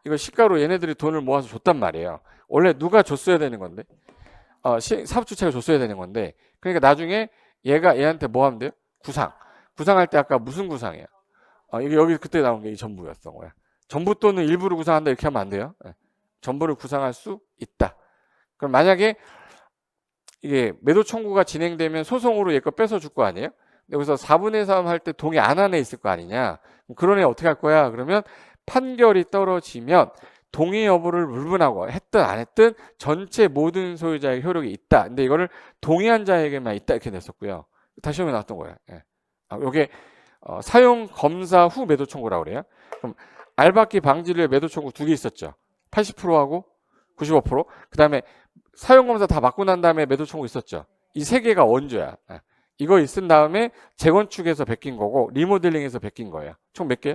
이거 시가로 얘네들이 돈을 모아서 줬단 말이에요. 원래 누가 줬어야 되는 건데? 사업주체가 줬어야 되는 건데. 그러니까 나중에 얘가 얘한테 뭐 하면 돼요? 구상할 때 아까 무슨 구상이에요? 여기 그때 나온 게 이 전부였던 거야. 전부 또는 일부를 구상한다 이렇게 하면 안 돼요. 전부를 구상할 수 있다. 그럼 만약에 이게 매도 청구가 진행되면 소송으로 얘 거 뺏어 줄 거 아니에요? 여기서 4분의 3 할 때 동의 안 한 애 있을 거 아니냐? 그런 애 어떻게 할 거야? 그러면 판결이 떨어지면 동의 여부를 물분하고 했든 안 했든 전체 모든 소유자의 효력이 있다. 근데 이거를 동의한 자에게만 있다 이렇게 냈었고요. 다시 시험에 나왔던 거예요. 예. 요게 사용 검사 후 매도 청구라고 그래요. 그럼 알박기 방지를 매도 청구 두 개 있었죠. 80%하고 95%. 그다음에 사용 검사 다 받고 난 다음에 매도 청구 있었죠. 이 세 개가 원조야. 예. 이거 있은 다음에 재건축에서 베낀 거고 리모델링에서 베낀 거예요. 총 몇 개?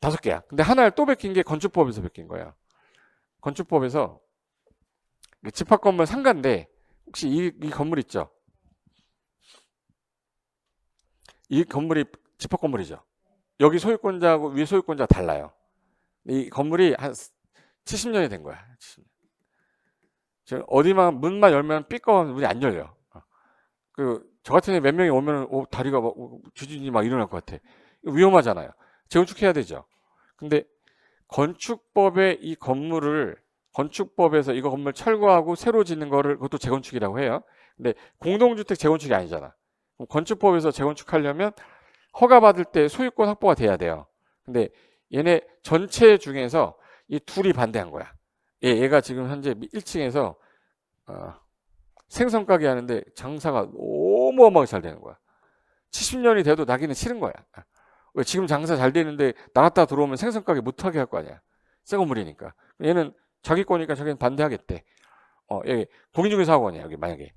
5개야. 근데 하나를 또 베낀 게 건축법에서 베낀 거예요. 건축법에서 집합 건물 상가인데 혹시 이 건물 있죠? 이 건물이 집합 건물이죠. 여기 소유권자하고 위에 소유권자가 달라요. 이 건물이 한 70년이 된 거야. 70년. 지금 어디만 문만 열면 삐꺼면 문이 안 열려. 저 같은 애 몇 명이 오면 다리가 막 주진이 막 일어날 것 같아. 위험하잖아요. 재건축해야 되죠. 근데 건축법에 이 건물을 건축법에서 이거 건물 철거하고 새로 짓는 거를 그것도 재건축이라고 해요. 근데 공동주택 재건축이 아니잖아. 그럼 건축법에서 재건축하려면 허가받을 때 소유권 확보가 돼야 돼요. 근데 얘네 전체 중에서 이 둘이 반대한 거야. 얘가 지금 현재 1층에서 생선 가게 하는데 장사가 어마어마하게 잘 되는 거야. 70년이 돼도 나기는 싫은 거야. 왜 지금 장사 잘 되는데 나갔다 들어오면 생선 가게 못하게 할 거 아니야. 새 건물이니까. 얘는 자기 거니까 자기는 반대하겠대. 여기 공인중개사학원이야. 여기 만약에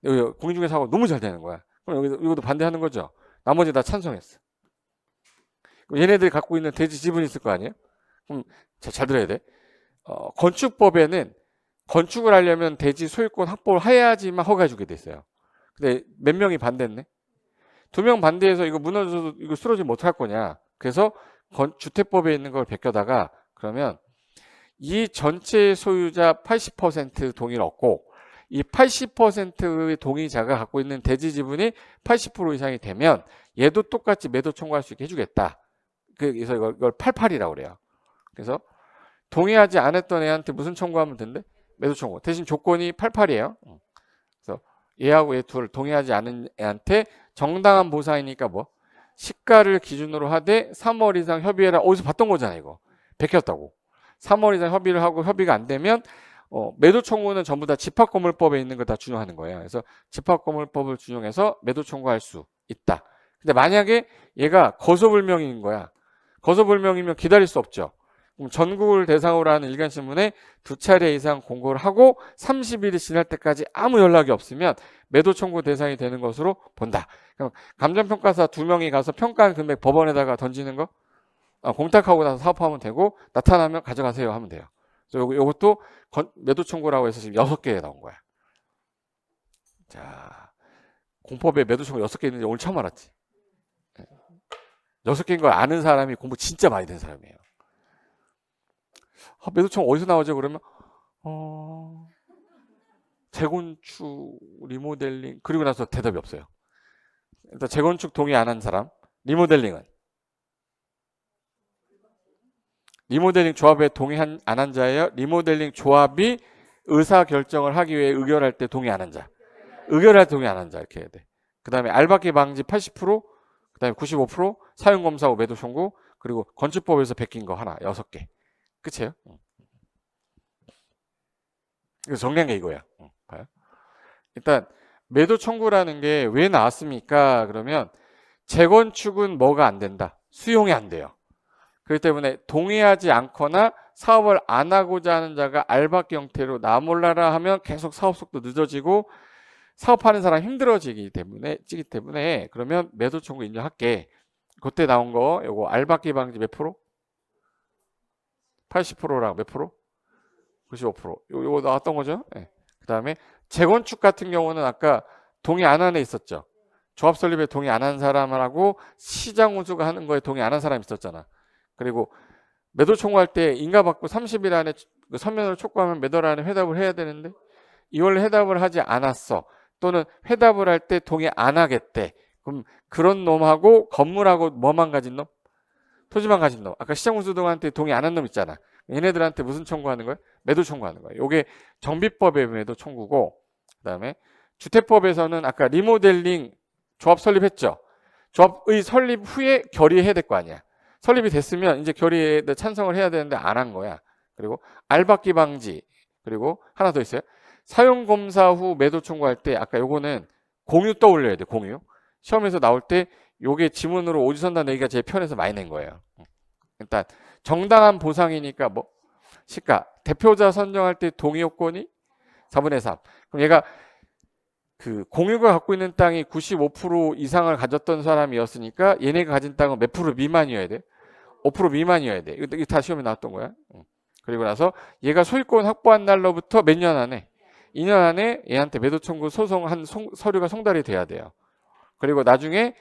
여기 공인중개사학원 너무 잘 되는 거야. 그럼 이것도 반대하는 거죠. 나머지 다 찬성했어. 그럼 얘네들이 갖고 있는 대지 지분이 있을 거 아니에요? 그럼 잘 들어야 돼. 건축법에는 건축을 하려면 대지 소유권 확보를 해야지만 허가해주게 돼 있어요. 근데 몇 명이 반대했네? 2명 반대해서 이거 무너져서 이거 쓰러지면 어떡할 거냐. 그래서 주택법에 있는 걸 베껴다가 그러면 이 전체 소유자 80% 동의를 얻고 이 80%의 동의자가 갖고 있는 대지 지분이 80% 이상이 되면 얘도 똑같이 매도 청구할 수 있게 해주겠다. 그래서 이걸 88이라고 그래요. 그래서 동의하지 않았던 애한테 무슨 청구하면 된대? 매도 청구. 대신 조건이 88이에요. 그래서 얘하고 얘 둘 동의하지 않은 애한테 정당한 보상이니까 뭐 시가를 기준으로 하되 3월 이상 협의해라. 어디서 봤던 거잖아 이거. 베꼈다고. 3월 이상 협의를 하고 협의가 안 되면 매도 청구는 전부 다 집합건물법에 있는 거 다 준용하는 거예요. 그래서 집합건물법을 준용해서 매도 청구할 수 있다. 근데 만약에 얘가 거소불명인 거야. 거소불명이면 기다릴 수 없죠. 그럼 전국을 대상으로 하는 일간신문에 2차례 이상 공고를 하고 30일이 지날 때까지 아무 연락이 없으면 매도 청구 대상이 되는 것으로 본다. 그럼 감정평가사 2명이 가서 평가한 금액 법원에다가 던지는 거 공탁하고 나서 사업하면 되고 나타나면 가져가세요 하면 돼요. 그래서 요것도 매도 청구라고 해서 지금 6개 나온 거야. 자, 공법에 매도 청구 6개 있는지 오늘 처음 알았지. 6개인 걸 아는 사람이 공부 진짜 많이 된 사람이에요. 매도 청구 어디서 나오죠? 그러면 재건축, 리모델링 그리고 나서 대답이 없어요. 일단 재건축 동의 안 한 사람, 리모델링은 리모델링 조합에 동의 안 한 자예요. 리모델링 조합이 의사 결정을 하기 위해 의결할 때 동의 안 한 자. 의결할 때 동의 안 한 자 이렇게 해야 돼. 그다음에 알박기 방지 80%, 그다음에 95%, 사용 검사 후 매도 청구, 그리고 건축법에서 베낀 거 하나 6개. 끝이에요. 이거 정리한 게 이거야. 봐요. 일단 매도 청구라는 게 왜 나왔습니까? 그러면 재건축은 뭐가 안 된다. 수용이 안 돼요. 그렇기 때문에 동의하지 않거나 사업을 안 하고자 하는 자가 알박기 형태로 나 몰라라 하면 계속 사업 속도 늦어지고 사업하는 사람 힘들어지기 때문에 그러면 매도 청구 인정할게. 그때 나온 거 요거 알박기 방지 몇 프로? 80%랑 몇 프로? 95%. 요거 나왔던 거죠. 네. 그 다음에 재건축 같은 경우는 아까 동의 안 한 애 있었죠. 조합 설립에 동의 안 한 사람하고 시장 운수가 하는 거에 동의 안 한 사람이 있었잖아. 그리고 매도 청구할 때 인가받고 30일 안에 서면으로 촉구하면 매도를 안에 회답을 해야 되는데 이걸 회답을 하지 않았어. 또는 회답을 할 때 동의 안 하겠대. 그럼 그런 놈하고 건물하고 뭐만 가진 놈? 토지만 가진 놈. 아까 시장 운수 등한테 동의 안 한 놈 있잖아. 얘네들한테 무슨 청구하는 거야? 매도 청구하는 거야. 이게 정비법의 매도 청구고 그다음에 주택법에서는 아까 리모델링 조합 설립했죠. 조합의 설립 후에 결의해야 될 거 아니야. 설립이 됐으면 이제 결의에 찬성을 해야 되는데 안 한 거야. 그리고 알박기 방지. 그리고 하나 더 있어요. 사용 검사 후 매도 청구할 때 아까 요거는 공유 떠올려야 돼. 공유. 시험에서 나올 때 요게 지문으로 오지선다 내기가 제일 편해서 많이 낸 거예요. 일단 정당한 보상이니까 뭐 시가 대표자 선정할 때 동의 요건이 4분의 3. 그럼 얘가 그 공유가 갖고 있는 땅이 95% 이상을 가졌던 사람이었으니까 얘네가 가진 땅은 몇 프로 미만이어야 돼? 5% 미만이어야 돼. 이거 다 시험에 나왔던 거야. 그리고 나서 얘가 소유권 확보한 날로부터 몇 년 안에 2년 안에 얘한테 매도 청구 소송한 서류가 송달이 돼야 돼요. 그리고 나중에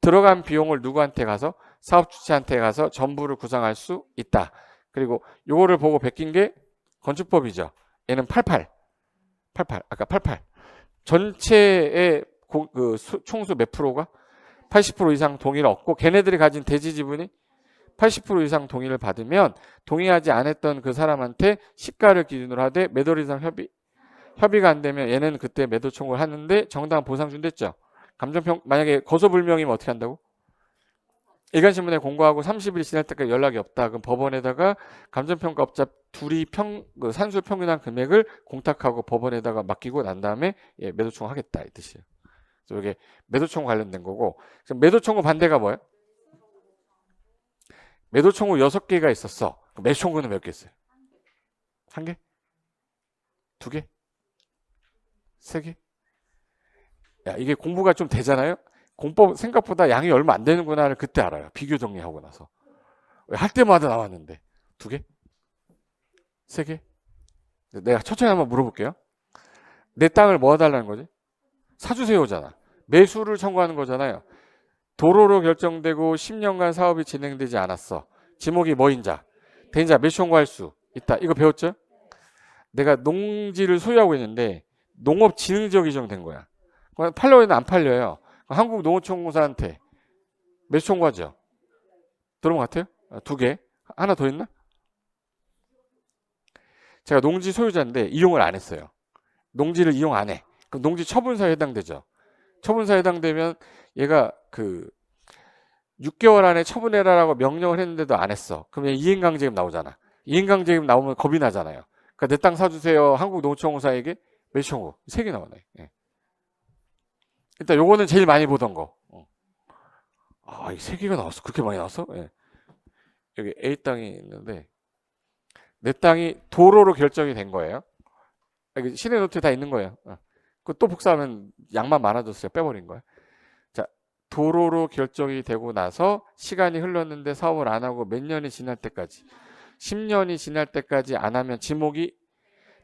들어간 비용을 누구한테 가서 사업 주체한테 가서 전부를 구상할 수 있다. 그리고 요거를 보고 베낀 게 건축법이죠. 얘는 88. 아까 88. 전체의 총수 몇 프로가 80% 이상 동의를 얻고 걔네들이 가진 대지 지분이 80% 이상 동의를 받으면 동의하지 않았던 그 사람한테 시가를 기준으로 하되 매도 이상 협의가 안 되면 얘는 그때 매도 청구를 하는데 정당한 보상 준댔죠. 감정평 만약에 거소불명이면 어떻게 한다고? 일간신문에 공고하고 30일 지날 때까지 연락이 없다. 그럼 법원에다가 감정평가업자 둘이 그 산수 평균한 금액을 공탁하고 법원에다가 맡기고 난 다음에 예, 매도 청구하겠다 이 뜻이에요. 그래서 이게 매도 청구 관련된 거고. 그럼 매도 청구 반대가 뭐예요? 매도 청구 6개가 있었어. 매도 청구는 몇 개 있어요? 1개? 2개? 3개? 야, 이게 공부가 좀 되잖아요? 공법 생각보다 양이 얼마 안 되는구나를 그때 알아요. 비교 정리하고 나서. 할 때마다 나왔는데. 2개? 3개? 내가 천천히 한번 물어볼게요. 내 땅을 뭐 해달라는 거지? 사주세요잖아. 매수를 청구하는 거잖아요. 도로로 결정되고 10년간 사업이 진행되지 않았어. 지목이 뭐인자? 대인자 매수 청구할 수 있다. 이거 배웠죠? 내가 농지를 소유하고 있는데 농업진흥지역 지정된 거야. 팔려야 안 팔려요. 한국농어촌공사한테 매수 청구하죠. 들어본 것 같아요? 2개. 하나 더 있나? 제가 농지 소유자인데 이용을 안 했어요. 농지를 이용 안 해. 그럼 농지 처분사에 해당되죠. 처분사에 해당되면 얘가 그 6개월 안에 처분해라라고 명령을 했는데도 안 했어. 그러면 이행강제금 나오잖아. 이행강제금 나오면 겁이 나잖아요. 그러니까 내 땅 사주세요. 한국농어촌공사에게 매수 청구. 3개 나오네. 예. 일단 요거는 제일 많이 보던 거. 아, 이 3개가 나왔어. 그렇게 많이 나왔어? 예. 여기 A 땅이 있는데 내 땅이 도로로 결정이 된 거예요. 여기 시내 노트에 다 있는 거예요. 또 복사하면 양만 많아졌어요. 빼버린 거야. 자, 도로로 결정이 되고 나서 시간이 흘렀는데 사업을 안 하고 몇 년이 지날 때까지 10년이 지날 때까지 안 하면 지목이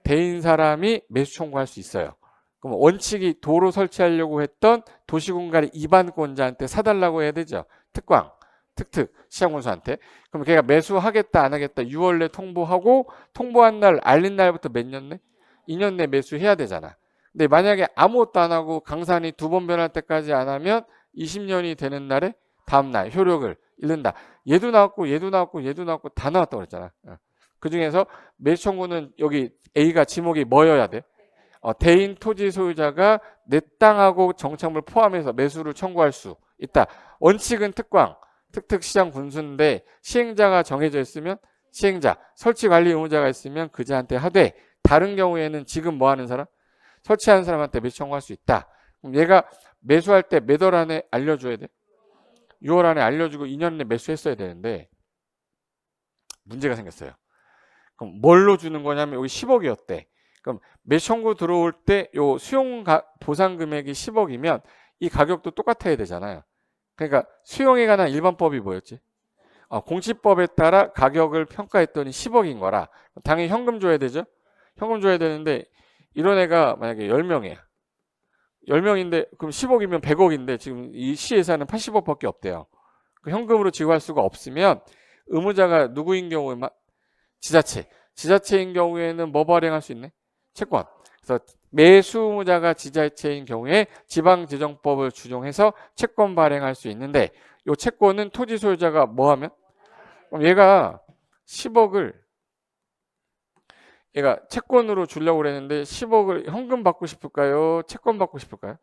대인 사람이 매수 청구할 수 있어요. 그럼 원칙이 도로 설치하려고 했던 도시공간의 입안권자한테 사달라고 해야 되죠. 특광, 특특, 시장군수한테. 그럼 걔가 매수하겠다 안 하겠다 6월 내 통보하고 통보한 날 알린 날부터 몇 년 내? 2년 내 매수해야 되잖아. 근데 만약에 아무것도 안 하고 강산이 2번 변할 때까지 안 하면 20년이 되는 날에 다음날 효력을 잃는다. 얘도 나왔고 얘도 나왔고 얘도 나왔고 다 나왔다고 그랬잖아. 그 중에서 매수 청구는 여기 A가 지목이 뭐여야 돼? 대인 토지 소유자가 내 땅하고 정착물 포함해서 매수를 청구할 수 있다. 원칙은 특광, 특특 시장 군수인데 시행자가 정해져 있으면 시행자, 설치 관리 의무자가 있으면 그자한테 하되 다른 경우에는 지금 뭐 하는 사람? 설치하는 사람한테 매수 청구할 수 있다. 그럼 얘가 매수할 때 몇 월 안에 알려줘야 돼? 6월 안에 알려주고 2년 내 매수했어야 되는데 문제가 생겼어요. 그럼 뭘로 주는 거냐면 여기 10억이었대. 그럼 매수 청구 들어올 때 요 수용 보상 금액이 10억이면 이 가격도 똑같아야 되잖아요. 그러니까 수용에 관한 일반법이 뭐였지? 공시법에 따라 가격을 평가했더니 10억인 거라 당연히 현금 줘야 되죠. 현금 줘야 되는데 이런 애가 만약에 10명이야. 10명인데 그럼 10억이면 100억인데 지금 이 시 예산은 80억밖에 없대요. 현금으로 지급할 수가 없으면 의무자가 누구인 경우에 지자체인 경우에는 뭐 발행할 수 있네? 채권. 그래서 매수 의무자가 지자체인 경우에 지방재정법을 준용해서 채권 발행할 수 있는데 이 채권은 토지 소유자가 뭐 하면? 그럼 얘가 10억을 얘가 채권으로 주려고 그랬는데 10억을 현금 받고 싶을까요? 채권 받고 싶을까요?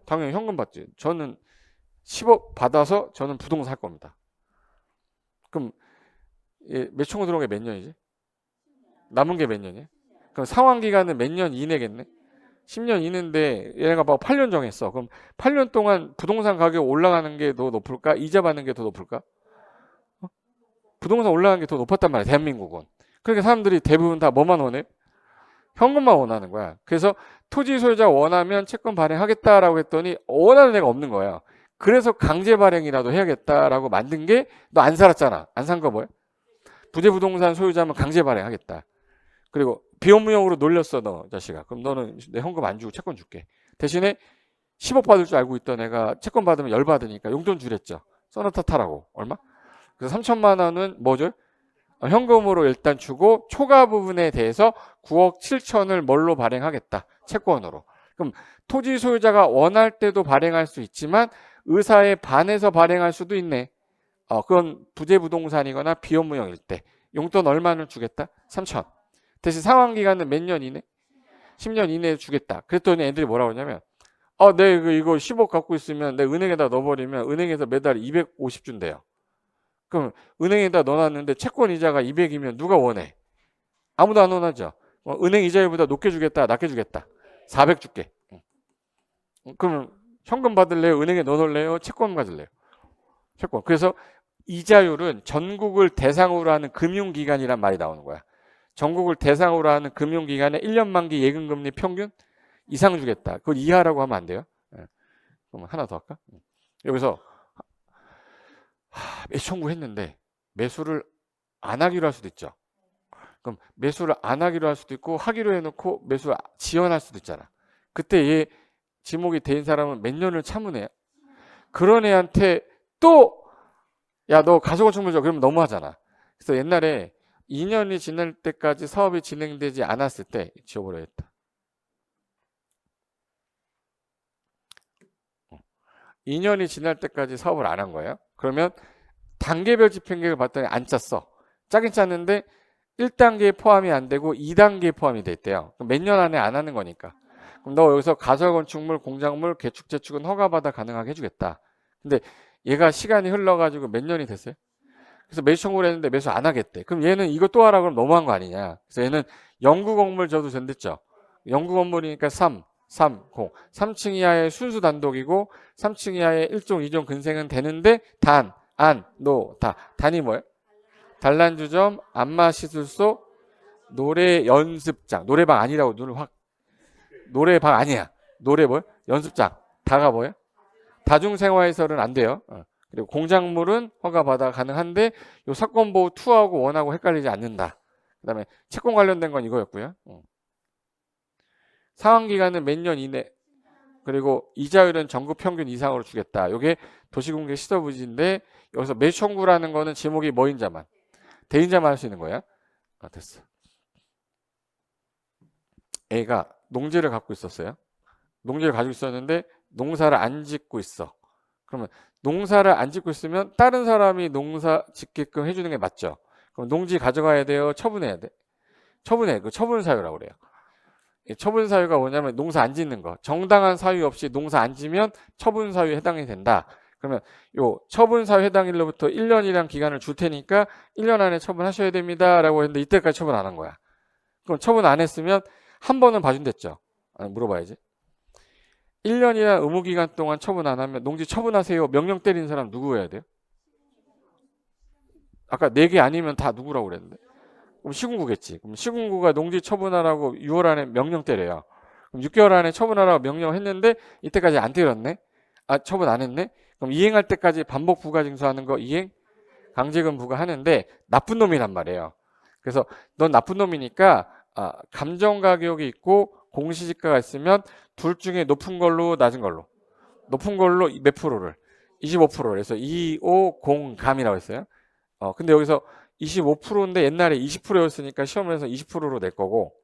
당연히 현금 받지. 저는 10억 받아서 저는 부동산 살 겁니다. 그럼 매초고 들어온 게 몇 년이지? 남은 게 몇 년이에요? 그럼 상환 기간은 몇 년 이내겠네? 10년 이내인데 얘네가 막 8년 정했어. 그럼 8년 동안 부동산 가격 올라가는 게 더 높을까? 이자 받는 게 더 높을까? 부동산 올라가는 게 더 높았단 말이야, 대한민국은. 그러니까 사람들이 대부분 다 뭐만 원해? 현금만 원하는 거야. 그래서 토지 소유자 원하면 채권 발행하겠다라고 했더니 원하는 애가 없는 거야. 그래서 강제 발행이라도 해야겠다라고 만든 게 너 안 살았잖아. 안 산 거 뭐야? 부재부동산 소유자면 강제 발행하겠다. 그리고 비용무형으로 놀렸어, 너 자식아. 그럼 너는 내 현금 안 주고 채권 줄게. 대신에 10억 받을 줄 알고 있던 애가 채권 받으면 열 받으니까 용돈 주랬죠. 써놓다 타라고. 얼마? 그래서 3천만 원은 뭐죠? 현금으로 일단 주고 초과 부분에 대해서 9억 7천을 뭘로 발행하겠다. 채권으로. 그럼 토지 소유자가 원할 때도 발행할 수 있지만 의사에 반해서 발행할 수도 있네. 그건 부재부동산이거나 비업무형일 때. 용돈 얼마는 주겠다? 3천. 대신 상환기간은 몇 년 이내? 10년 이내에 주겠다. 그랬더니 애들이 뭐라고 하냐면 내 이거 10억 갖고 있으면 내 은행에다 넣어버리면 은행에서 매달 250 준대요. 그럼 은행에다 넣어놨는데 채권 이자가 200이면 누가 원해? 아무도 안 원하죠. 은행 이자율보다 높게 주겠다, 낮게 주겠다. 400 줄게. 그러면 현금 받을래요? 은행에 넣어놓을래요? 채권 받을래요? 채권. 그래서 이자율은 전국을 대상으로 하는 금융기관이란 말이 나오는 거야. 전국을 대상으로 하는 금융기관의 1년 만기 예금금리 평균 이상 주겠다. 그걸 이하라고 하면 안 돼요. 그럼 하나 더 할까? 여기서 매수 청구했는데 매수를 안 하기로 할 수도 있죠. 그럼 매수를 안 하기로 할 수도 있고 하기로 해놓고 매수를 지연할 수도 있잖아. 그때 얘 지목이 된 사람은 몇 년을 참은 애야. 그런 애한테 또 야 너 가소건축물 줘 그러면 너무하잖아. 그래서 옛날에 2년이 지날 때까지 사업이 진행되지 않았을 때 지워버려야겠다. 2년이 지날 때까지 사업을 안 한 거예요. 그러면 단계별 집행계획을 봤더니 안 짰어. 짜긴 짰는데 1단계에 포함이 안 되고 2단계에 포함이 돼 있대요. 몇 년 안에 안 하는 거니까. 그럼 너 여기서 가설건축물, 공작물, 개축, 재축은 허가받아 가능하게 해주겠다. 근데 얘가 시간이 흘러가지고 몇 년이 됐어요? 그래서 매수 청구를 했는데 매수 안 하겠대. 그럼 얘는 이거 또 하라 그러면 너무한 거 아니냐. 그래서 얘는 영구 건물 줘도 된댔죠. 영구 건물이니까 3, 0. 3층 이하의 순수 단독이고 3층 이하의 1종, 2종 근생은 되는데 단, 안, 노, 다. 단이 뭐예요? 단란주점, 안마시술소, 노래 연습장. 노래방 아니라고 눈을 확. 노래방 아니야. 노래 뭐예요? 연습장. 다가 뭐예요? 다중생활시설은 안 돼요. 그리고 공작물은 허가받아 가능한데 요 사건보호 2하고 1하고 헷갈리지 않는다. 그 다음에 채권 관련된 건 이거였고요. 상환기간은 몇 년 이내 그리고 이자율은 전국 평균 이상으로 주겠다. 이게 도시공개 시설부지인데 여기서 매수 청구라는 거는 지목이 뭐인자만 대인자만 할 수 있는 거야. 됐어. A가 농지를 갖고 있었어요. 농지를 가지고 있었는데 농사를 안 짓고 있어. 그러면 농사를 안 짓고 있으면 다른 사람이 농사 짓게끔 해주는 게 맞죠. 그럼 농지 가져가야 돼요? 처분해야 돼? 처분해. 그 처분 사유라고 그래요. 처분 사유가 뭐냐면 농사 안 짓는 거. 정당한 사유 없이 농사 안 지면 처분 사유에 해당이 된다. 그러면 요 처분 사유 해당일로부터 1년이란 기간을 줄 테니까 1년 안에 처분하셔야 됩니다라고 했는데 이때까지 처분 안 한 거야. 그럼 처분 안 했으면 한 번은 봐준댔죠. 물어봐야지. 1년이란 의무기간 동안 처분 안 하면 농지 처분하세요. 명령 때리는 사람 누구 해야 돼요? 아까 4개 아니면 다 누구라고 그랬는데. 그럼 시군구겠지. 그럼 시군구가 농지 처분하라고 6월 안에 명령 때려요. 그럼 6개월 안에 처분하라고 명령했는데 이때까지 안 때렸네? 처분 안 했네? 그럼 이행할 때까지 반복 부가 징수하는 거 이행? 강제금 부과하는데 나쁜 놈이란 말이에요. 그래서 넌 나쁜 놈이니까 감정가격이 있고 공시지가가 있으면 둘 중에 높은 걸로 낮은 걸로 높은 걸로 몇 프로를 25%를 해서 250감이라고 했어요. 근데 여기서 25%인데 옛날에 20%였으니까 시험에서 20%로 낼 거고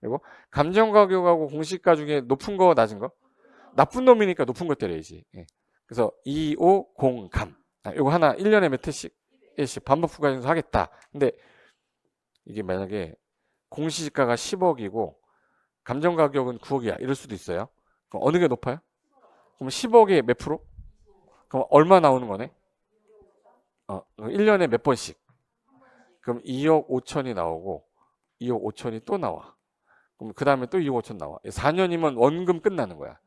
그리고 감정가격하고 공시지가 중에 높은 거 낮은 거 나쁜 놈이니까 높은 거 때려야지. 그래서 250감 이거 하나 1년에 몇 회씩 반복 부과징수 하겠다. 근데 이게 만약에 공시지가가 10억이고 감정가격은 9억이야. 이럴 수도 있어요. 그럼 어느 게 높아요? 그럼 10억에 몇 프로? 그럼 얼마 나오는 거네? 1년에 몇 번씩? 그럼 2억 5천이 나오고 2억 5천이 또 나와. 그럼 그 다음에 또 2억 5천 나와. 4년이면 원금 끝나는 거야.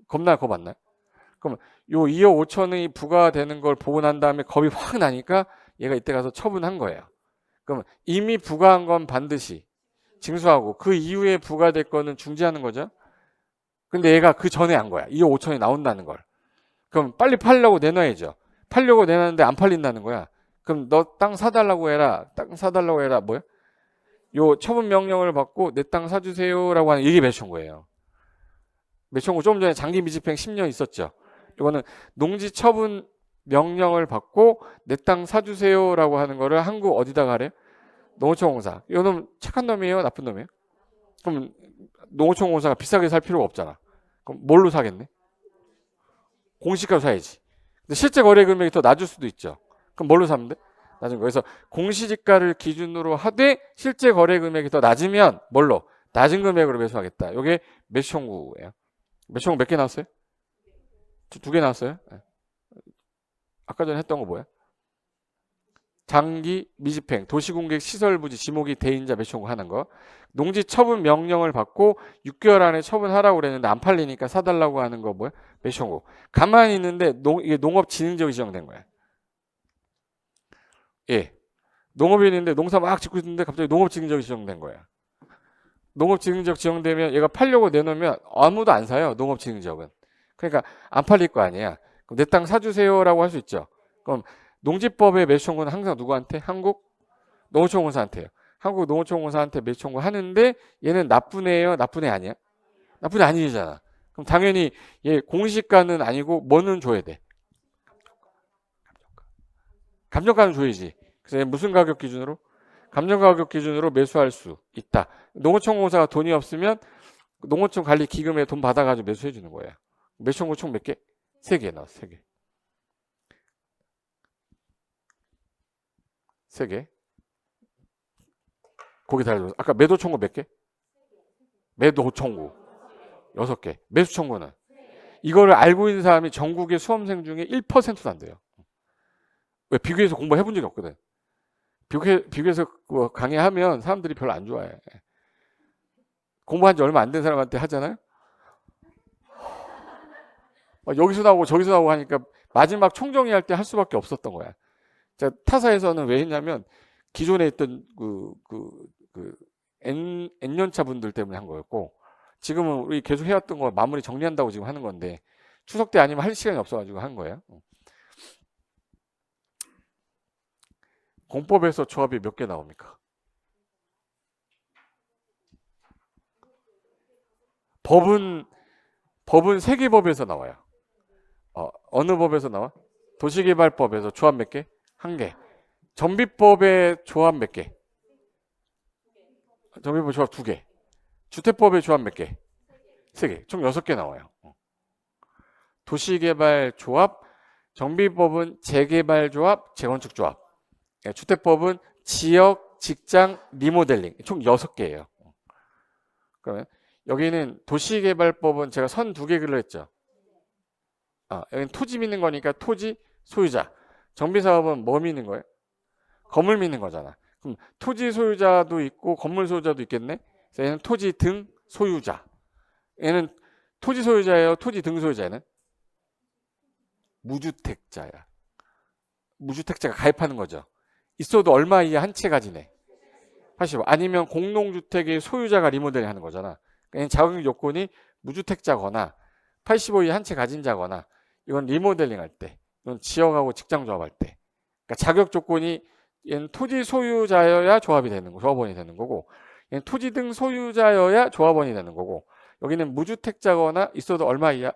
겁나 겁 안 나요? 그럼 요 2억 5천이 부과되는 걸 보고 난 다음에 겁이 확 나니까 얘가 이때 가서 처분한 거예요. 그럼 이미 부과한 건 반드시 징수하고 그 이후에 부과될 거는 중지하는 거죠. 근데 얘가 그 전에 한 거야. 2억 5천이 나온다는 걸. 그럼 빨리 팔려고 내놔야죠. 팔려고 내놨는데 안 팔린다는 거야. 그럼 너 땅 사달라고 해라. 땅 사달라고 해라. 뭐야? 요 처분 명령을 받고 내 땅 사주세요라고 하는 이게 매수청구예요. 매수청구 좀 전에 장기 미집행 10년 있었죠. 이거는 농지 처분 명령을 받고 내 땅 사주세요라고 하는 거를 한국 어디다가 하래? 농어촌공사. 이 놈 착한 놈이에요? 나쁜 놈이에요? 그럼 농어촌공사가 비싸게 살 필요가 없잖아. 그럼 뭘로 사겠네? 공시가로 사야지. 근데 실제 거래 금액이 더 낮을 수도 있죠. 그럼 뭘로 사면 돼? 낮은 거. 그래서 공시지가를 기준으로 하되 실제 거래 금액이 더 낮으면 뭘로? 낮은 금액으로 매수하겠다. 이게 매수청구예요. 매수청구 몇 개 나왔어요? 두 개 나왔어요? 네. 아까 전에 했던 거 뭐야? 장기 미집행, 도시공객 시설부지 지목이 대인자 매수청구 하는 거. 농지 처분 명령을 받고 6개월 안에 처분하라고 그랬는데 안 팔리니까 사달라고 하는 거 뭐야? 매수청구. 가만히 있는데 이게 농업진흥지역이 지정된 거야. 예. 농업이 있는데 농사 막 짓고 있는데 갑자기 농업진흥지역이 지정된 거야. 농업진흥지역 지정되면 얘가 팔려고 내놓으면 아무도 안 사요. 농업진흥지역은. 그러니까 안 팔릴 거 아니야. 그럼 내 땅 사주세요라고 할 수 있죠. 그럼 농지법의 매수청구는 항상 누구한테? 한국 농어촌공사한테요. 한국 농어촌공사한테 매수청구 하는데 얘는 나쁜 애예요? 나쁜 애 아니야? 나쁜 애 아니잖아. 그럼 당연히 얘 공시가는 아니고 뭐는 줘야 돼? 감정가는 줘야지. 그래서 얘 무슨 가격 기준으로? 감정가격 기준으로 매수할 수 있다. 농어촌공사가 돈이 없으면 농어촌 관리 기금에 돈 받아가지고 매수해 주는 거예요. 매수청구 총 몇 개? 3개 나왔어. 3개. 3개. 거기 달려줘. 아까 매도 청구 몇 개? 매도 청구 6개. 매수 청구는 이거를 알고 있는 사람이 전국의 수험생 중에 1%도 안 돼요. 왜? 비교해서 공부해 본 적이 없거든. 비교해서 강의하면 사람들이 별로 안 좋아해. 공부한 지 얼마 안 된 사람한테 하잖아요. 여기서 나오고 저기서 나오고 하니까 마지막 총정리할 때 할 수밖에 없었던 거야. 자, 타사에서는 왜 했냐면 기존에 있던 N년차 분들 때문에 한 거였고, 지금은 우리 계속 해왔던 거 마무리 정리한다고 지금 하는 건데 추석 때 아니면 할 시간이 없어가지고 한 거예요. 공법에서 조합이 몇 개 나옵니까? 법은 세계법에서 나와요. 어느 법에서 나와? 도시개발법에서 조합 몇 개? 1개. 정비법의 조합 몇 개? 정비법 조합 2개. 주택법의 조합 몇 개? 3개. 총 6개 나와요. 도시개발 조합, 정비법은 재개발 조합, 재건축 조합. 주택법은 지역, 직장, 리모델링. 총 6개예요. 그러면 여기는 도시개발법은 제가 선 2개 그렸죠. 여기는 토지 믿는 거니까 토지 소유자. 정비사업은 뭐 믿는 거예요? 건물 믿는 거잖아. 그럼 토지 소유자도 있고 건물 소유자도 있겠네. 그래서 얘는 토지 등 소유자. 얘는 토지 소유자예요. 토지 등 소유자는 무주택자야. 무주택자가 가입하는 거죠. 있어도 얼마 이하 한 채 가지네. 80. 아니면 공동주택의 소유자가 리모델링 하는 거잖아. 그러니까 자격 요건이 무주택자거나 85 이하 한 채 가진 자거나, 이건 리모델링 할 때, 이건 지역하고 직장 조합할 때. 그러니까 자격 조건이 얘는 토지 소유자여야 조합이 되는 거, 조합원이 되는 거고, 얘는 토지 등 소유자여야 조합원이 되는 거고, 여기는 무주택자거나 있어도 얼마 이하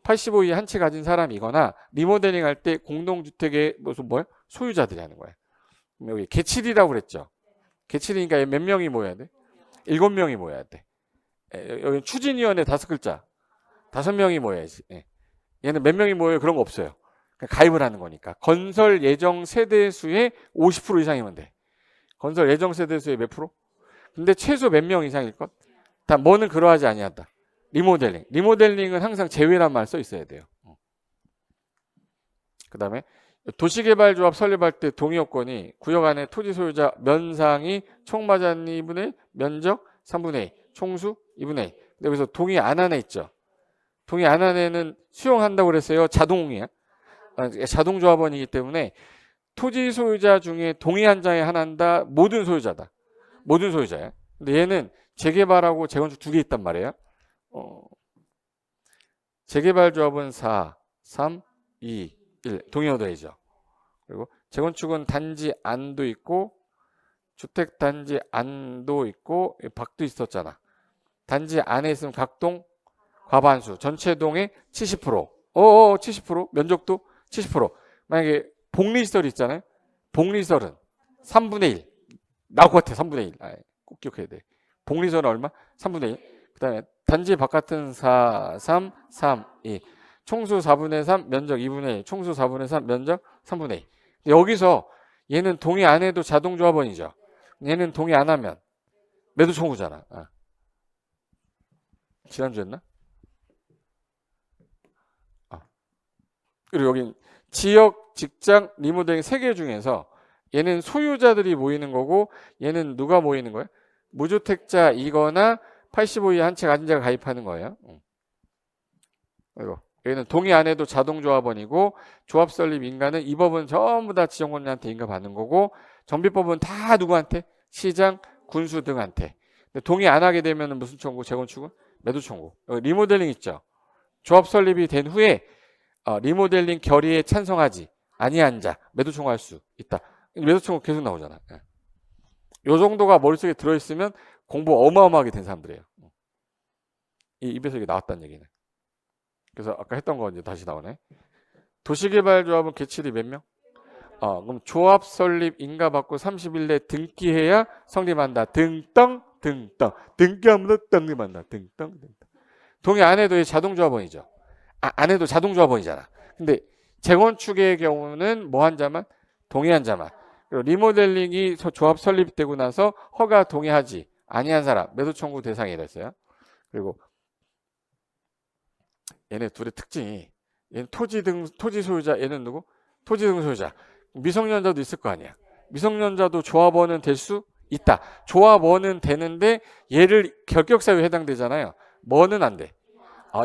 85 이하 한 채 가진 사람이거나 리모델링 할 때 공동주택의 무슨 뭐야? 소유자들이 하는 거야. 여기 개칠이라고 그랬죠. 개칠이니까 몇 명이 모여야 돼? 7명이 모여야 돼. 여기 추진위원회 5글자. 5명이 모여야지. 얘는 몇 명이 모여요? 그런 거 없어요. 가입을 하는 거니까. 건설 예정 세대 수의 50% 이상이면 돼. 건설 예정 세대 수의 몇 프로? 근데 최소 몇 명 이상일 것? 다 뭐는 그러하지 아니한다. 리모델링. 리모델링은 항상 제외란 말 써 있어야 돼요. 그 다음에 도시개발조합 설립할 때 동의요건이 구역 안에 토지 소유자 면상이 총마잔 2분의 1, 면적 3분의 2, 총수 2분의 1. 근데 여기서 동의 안 한 애 있죠. 동의 안 한 애는 수용한다고 그랬어요. 자동이야. 자동조합원이기 때문에 토지 소유자 중에 동의 한 장에 하나인다. 모든 소유자다. 모든 소유자야. 근데 얘는 재개발하고 재건축 두 개 있단 말이에요. 재개발조합은 4, 3, 2, 1 동의 얻어야죠. 그리고 재건축은 단지 안도 있고 주택 단지 안도 있고 밖도 있었잖아. 단지 안에 있으면 각동 과반수 전체 동의 70%. 70%? 면적도 70%. 만약에 복리시설 있잖아요. 복리시설은 3분의 1. 나올 것 같아. 3분의 1. 꼭 기억해야 돼. 복리시설은 얼마? 3분의 1. 그 다음에 단지 바깥은 4, 3, 3, 2. 총수 4분의 3, 면적 2분의 1. 총수 4분의 3, 면적 3분의 2. 여기서 얘는 동의 안 해도 자동조합원이죠. 얘는 동의 안 하면 매도 청구잖아. 지난주 했나? 그리고 여기 지역, 직장, 리모델링 3개 중에서 얘는 소유자들이 모이는 거고 얘는 누가 모이는 거예요? 무주택자이거나 85 이하 한 채 가진 자가 가입하는 거예요. 그리고 여기는 동의 안 해도 자동조합원이고 조합 설립 인가는 이 법은 전부 다 지정권자한테 인가받는 거고 정비법은 다 누구한테? 시장, 군수 등한테. 근데 동의 안 하게 되면 무슨 청구? 재건축은? 매도 청구. 여기 리모델링 있죠. 조합 설립이 된 후에 리모델링 결의에 찬성하지 아니한 자 매도 청구할 수 있다. 매도 청구 계속 나오잖아. 요 정도가 머릿속에 들어있으면 공부 어마어마하게 된 사람들이에요. 이 입에서 이게 나왔다는 얘기는. 그래서 아까 했던 거 이제 다시 나오네. 도시개발조합은 개칠이 몇 명? 그럼 조합 설립 인가받고 30일 내 등기해야 성립한다. 등땅 등땅 등기하면 성립한다. 등땅 등땅. 동의 안 해도 자동조합원이죠. 안 해도 자동조합원이잖아. 근데 재건축의 경우는 뭐 한 자만? 동의한 자만. 그리고 리모델링이 조합 설립되고 나서 허가 동의하지 아니한 사람 매도 청구 대상이라 했어요. 그리고 얘네 둘의 특징이 얘는 토지 소유자 얘는 누구? 토지 등 소유자. 미성년자도 있을 거 아니야. 미성년자도 조합원은 될 수 있다. 조합원은 되는데 얘를 결격사유에 해당되잖아요. 뭐는 안 돼.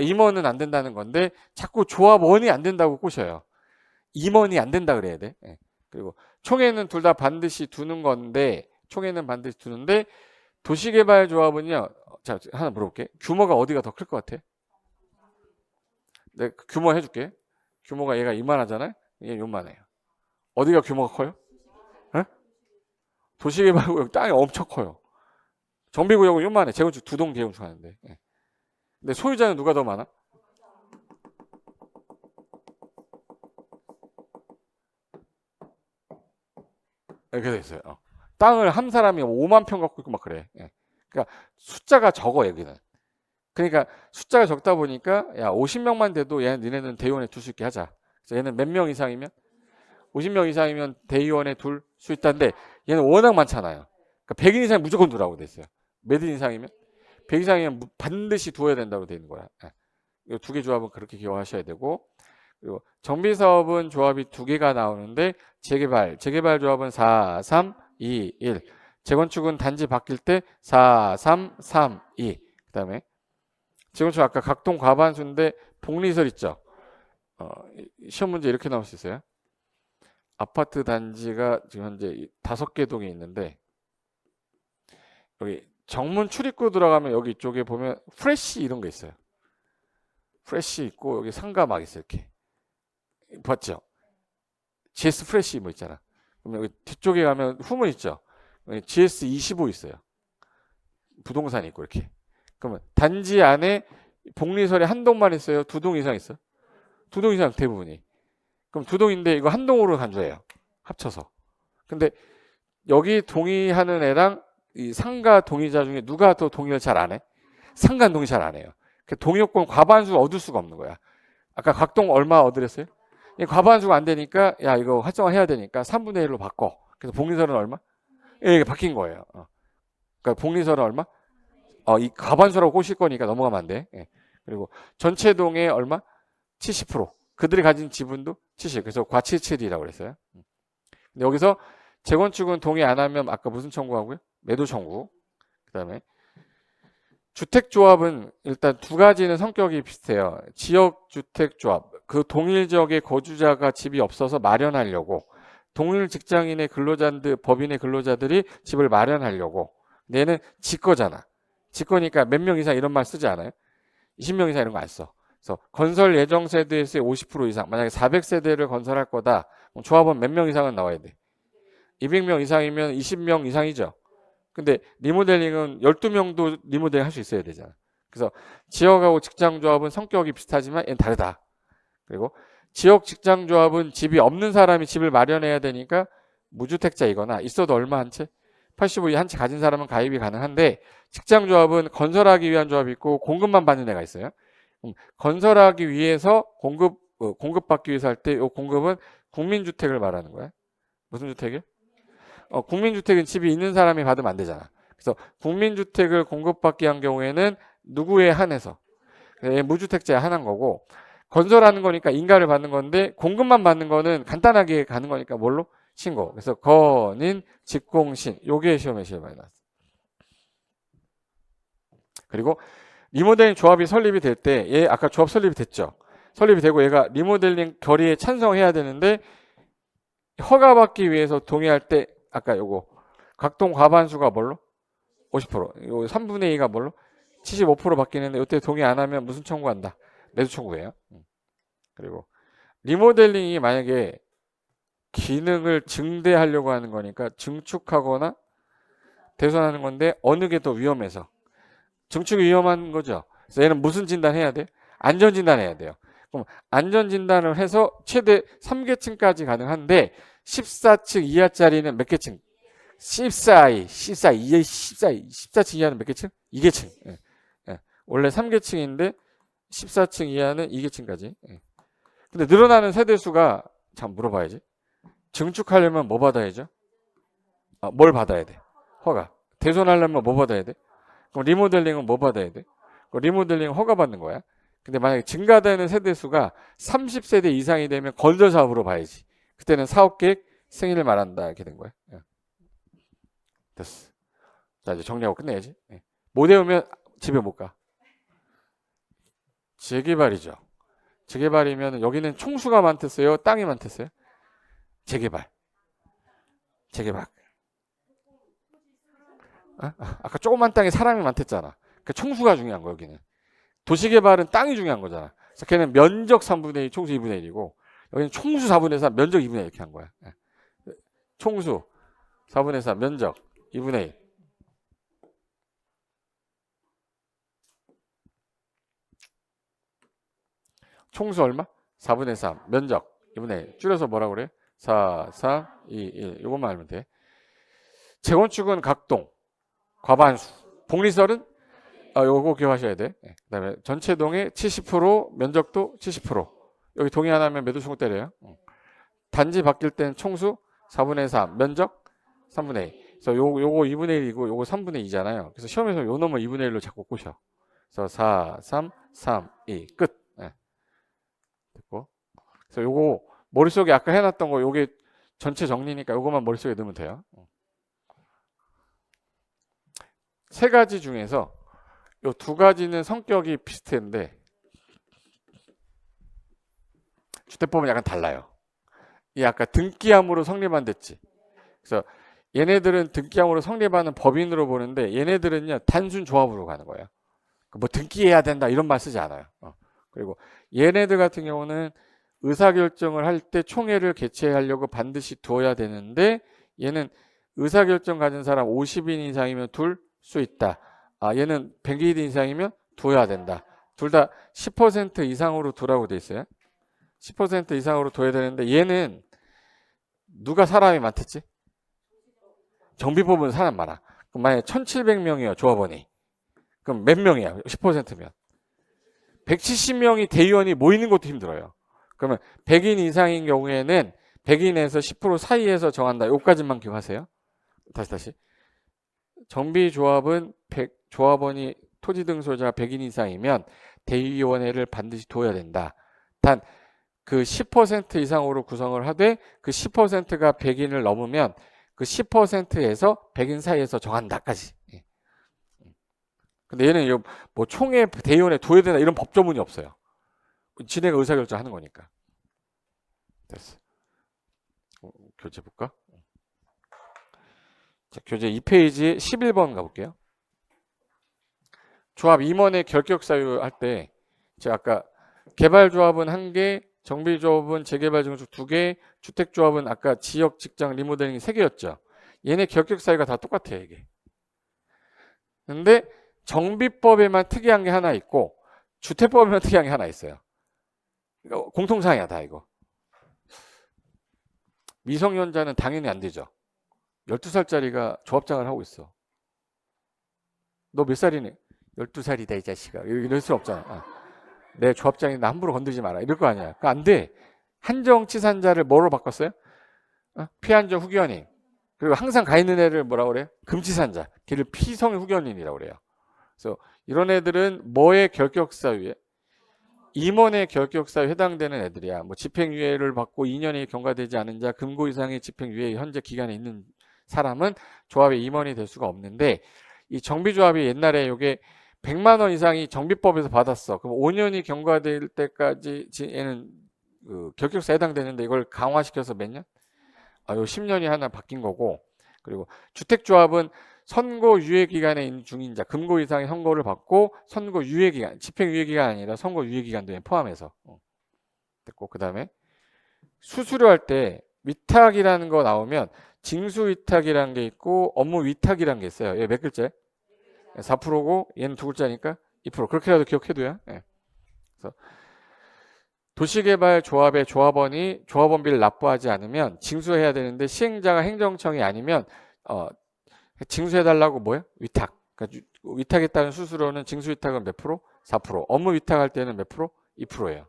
임원은 안 된다는 건데 자꾸 조합원이 안 된다고 꼬셔요. 임원이 안 된다 그래야 돼. 그리고 총회는 둘 다 반드시 두는 건데 총회는 반드시 두는데 도시개발조합은요. 자 하나 물어볼게. 규모가 어디가 더 클 것 같아? 네, 규모 해줄게. 규모가 얘가 이만하잖아요. 얘 요만해요. 어디가 규모가 커요? 도시개발구역 땅이 엄청 커요. 정비구역은 요만해. 재건축 2동 재건축 하는데. 근데 소유자는 누가 더 많아? 이렇게 돼 있어요. 땅을 한 사람이 5만 평 갖고 있고 막 그래. 그러니까 숫자가 적어 여기는. 그러니까 숫자가 적다 보니까 야 50명만 돼도 니네는 대의원에 둘 수 있게 하자. 그래서 얘는 몇 명 이상이면 50명 이상이면 대의원에 둘 수 있다는데 얘는 워낙 많잖아요. 그러니까 100인 이상 무조건 두라고 돼 있어요. 몇 인 이상이면 100 이상이면 반드시 두어야 된다고 돼 있는 거야. 이 두 개 조합은 그렇게 기억하셔야 되고 그리고 정비사업은 조합이 2개가 나오는데 재개발 조합은 4, 3, 2, 1 재건축은 단지 바뀔 때 4, 3, 3, 2 그 다음에 재건축 아까 각동 과반수인데 복리설 있죠. 시험 문제 이렇게 나올 수 있어요. 아파트 단지가 지금 현재 5개 동에 있는데 여기 정문 출입구 들어가면 여기 이쪽에 보면 프레시 이런 거 있어요. 프레시 있고 여기 상가 막 있어요. 이렇게 봤죠? GS 프레시 뭐 있잖아. 그러면 여기 뒤쪽에 가면 후문 있죠? GS 25 있어요. 부동산이 있고 이렇게. 그러면 단지 안에 복리설이 한 동만 있어요? 2동 이상 있어요? 2동 이상 대부분이. 그럼 2동인데 이거 한 동으로 간주해요. 합쳐서. 근데 여기 동의하는 애랑 이 상가 동의자 중에 누가 더 동의를 잘 안 해? 상가 동의 잘 안 해요. 동의요건 과반수 얻을 수가 없는 거야. 아까 각동 얼마 얻으랬어요? 과반수가 안 되니까 야 이거 활성화해야 되니까 3분의 1로 바꿔. 그래서 복리설은 얼마? 예, 이게 바뀐 거예요. 그러니까 복리설은 얼마? 이 과반수라고 꼬실 거니까 넘어가면 안 돼. 예. 그리고 전체 동의 얼마? 70%. 그들이 가진 지분도 70. 그래서 과칠칠이라고 그랬어요. 근데 여기서 재건축은 동의 안 하면 아까 무슨 청구하고요? 매도 청구. 그다음에 주택조합은 일단 두 가지는 성격이 비슷해요. 지역주택조합, 그 동일 지역의 거주자가 집이 없어서 마련하려고, 동일 직장인의 근로자들, 법인의 근로자들이 집을 마련하려고. 얘는 직거잖아. 직거니까 몇 명 이상 이런 말 쓰지 않아요? 20명 이상 이런 거 안 써. 그래서 건설 예정 세대수의 50% 이상, 만약에 400세대를 건설할 거다. 그럼 조합원 몇 명 이상은 나와야 돼? 200명 이상이면 20명 이상이죠. 근데 리모델링은 12명도 리모델링 할 수 있어야 되잖아. 그래서 지역하고 직장조합은 성격이 비슷하지만 얘는 다르다. 그리고 지역 직장조합은 집이 없는 사람이 집을 마련해야 되니까 무주택자이거나 있어도 얼마 한 채? 85 한 채 가진 사람은 가입이 가능한데, 직장조합은 건설하기 위한 조합이 있고 공급만 받는 애가 있어요. 건설하기 위해서 공급받기 위해서 할 때 이 공급은 국민주택을 말하는 거야. 무슨 주택이요? 국민주택은 집이 있는 사람이 받으면 안 되잖아. 그래서 국민주택을 공급받기 한 경우에는 누구에 한해서 무주택자에 한한 거고, 건설하는 거니까 인가를 받는 건데 공급만 받는 거는 간단하게 가는 거니까 뭘로? 신고. 그래서 건인, 직공신. 요게 시험에 제일 많이 나왔어. 그리고 리모델링 조합이 설립이 될 때, 얘 아까 조합 설립이 됐죠. 설립이 되고 얘가 리모델링 결의에 찬성해야 되는데, 허가받기 위해서 동의할 때 아까 요거 각동 과반수가 뭘로? 50%. 요 3분의 2가 뭘로? 75% 바뀌는데 이때 동의 안 하면 무슨 청구한다? 매수 청구해요. 그리고 리모델링이 만약에 기능을 증대하려고 하는 거니까 증축하거나 개선하는 건데 어느 게 더 위험해서? 증축이 위험한 거죠. 그래서 얘는 무슨 진단해야 돼? 안전진단해야 돼요. 그럼 안전진단을 해서 최대 3계층까지 가능한데 14층 이하짜리는 몇 계층? 14층 이하는 몇 계층? 2계층. 예. 예. 원래 3계층인데 14층 이하는 2계층까지. 예. 근데 늘어나는 세대수가 참 물어봐야지. 증축하려면 뭐 받아야죠? 뭘 받아야 돼? 허가. 대손하려면 뭐 받아야 돼? 그럼 리모델링은 뭐 받아야 돼? 리모델링은 허가 받는 거야. 근데 만약에 증가되는 세대수가 30세대 이상이 되면 건설사업으로 봐야지. 그때는 사업계획 승인을 말한다. 이렇게 된 거야. 됐어. 자, 이제 정리하고 끝내야지. 못 외우면 집에 못 가. 재개발이죠. 재개발이면 여기는 총수가 많댔어요? 땅이 많댔어요? 재개발. 재개발. 아까 조그만 땅에 사람이 많댔잖아. 그 총수가 중요한 거 여기는. 도시개발은 땅이 중요한 거잖아. 그래서 걔는 면적 3분의 2, 총수 2분의 1이고 여기는 총수 4분의 3, 면적 2분의 1 이렇게 한 거야. 총수 4분의 3, 면적 2분의 1. 총수 얼마? 4분의 3, 면적 2분의 1. 줄여서 뭐라고 그래? 4, 3, 2, 1. 이것만 알면 돼. 재건축은 각동, 과반수. 복리설은 요거 기억하셔야 돼. 그 다음에 전체 동의 70%, 면적도 70%. 여기 동의 안 하면 매도 청구 때려요. 단지 바뀔 땐 총수 4분의 3, 면적 3분의 2. 그래서 요거 2분의 1이고 요거 3분의 2잖아요. 그래서 시험에서 요 놈을 2분의 1로 자꾸 꼬셔. 그래서 4, 3, 3, 2. 끝. 됐고. 그래서 요거 머릿속에 아까 해놨던 거 요게 전체 정리니까 요거만 머릿속에 넣으면 돼요. 세 가지 중에서 요 두 가지는 성격이 비슷한데 주택법은 약간 달라요. 이 아까 등기함으로 성립안 됐지. 그래서 얘네들은 등기함으로 성립하는 법인으로 보는데 얘네들은요 단순 조합으로 가는 거예요. 뭐 등기해야 된다 이런 말 쓰지 않아요. 그리고 얘네들 같은 경우는 의사결정을 할 때 총회를 개최하려고 반드시 두어야 되는데 얘는 의사결정 가진 사람 50인 이상이면 둘 수 있다. 얘는 100인 이상이면 둬야 된다. 둘 다 10% 이상으로 두라고 돼 있어요. 10% 이상으로 둬야 되는데 얘는 누가 사람이 많댔지? 정비법은 사람 많아. 그럼 만약에 1700명이에요 조합원이. 그럼 몇 명이야? 10%면 170명이 대의원이 모이는 것도 힘들어요. 그러면 100인 이상인 경우에는 100인에서 10% 사이에서 정한다. 요까지만 기억하세요. 다시 정비조합은 조합원이 토지 등 소유자가 100인 이상이면 대의위원회를 반드시 둬야 된다. 단 그 10% 이상으로 구성을 하되 그 10%가 100인을 넘으면 그 10%에서 100인 사이에서 정한다까지. 예. 근데 얘는 뭐 총회 대의원에 둬야 되나 이런 법조문이 없어요. 지네가 의사결정하는 거니까. 됐어. 교재 볼까? 자, 교재 2페이지 11번 가볼게요. 조합 임원의 결격 사유 할 때 제가 아까 개발조합은 1개, 정비조합은 재개발 증축 2개, 주택조합은 아까 지역 직장 리모델링 3개였죠. 얘네 결격 사유가 다 똑같아요, 이게. 근데 정비법에만 특이한 게 하나 있고 주택법에만 특이한 게 하나 있어요. 공통사항이야, 다 이거. 미성년자는 당연히 안 되죠. 12살짜리가 조합장을 하고 있어. 너 몇 살이니? 12살이다 이 자식아. 이럴 수 없잖아. 내 조합장이 나 함부로 건들지 마라. 이럴 거 아니야. 그거 안 돼. 한정치산자를 뭐로 바꿨어요? 피한정 후견인. 그리고 항상 가 있는 애를 뭐라 그래요? 금치산자. 걔를 피성 후견인이라고 그래요. 그래서 이런 애들은 뭐의 결격사유에? 임원의 결격사유에 해당되는 애들이야. 뭐 집행유예를 받고 2년이 경과되지 않은 자, 금고 이상의 집행유예 현재 기간에 있는 사람은 조합의 임원이 될 수가 없는데 이 정비조합이 옛날에 요게 100만 원 이상이 정비법에서 받았어. 그럼 5년이 경과될 때까지 얘는 그 결격사에 해당되는데 이걸 강화시켜서 몇 년? 요 10년이 하나 바뀐 거고. 그리고 주택조합은 선고 유예 기간에 있는 중인 자, 금고 이상의 선고를 받고 선고 유예 기간, 집행 유예 기간 아니라 선고 유예 기간도 포함해서 됐고, 그다음에 수수료 할 때 위탁이라는 거 나오면 징수 위탁이라는 게 있고 업무 위탁이라는 게 있어요. 얘 몇 글자? 4%고 얘는 두 글자니까 2%. 그렇게라도 기억해둬야. 예. 그래서 도시개발 조합의 조합원이 조합원비를 납부하지 않으면 징수해야 되는데 시행자가 행정청이 아니면 징수해달라고 뭐야? 위탁. 그러니까 위탁에 따른 수수료는 징수 위탁은 몇 프로? 4%. 업무 위탁할 때는 몇 프로? 2%예요.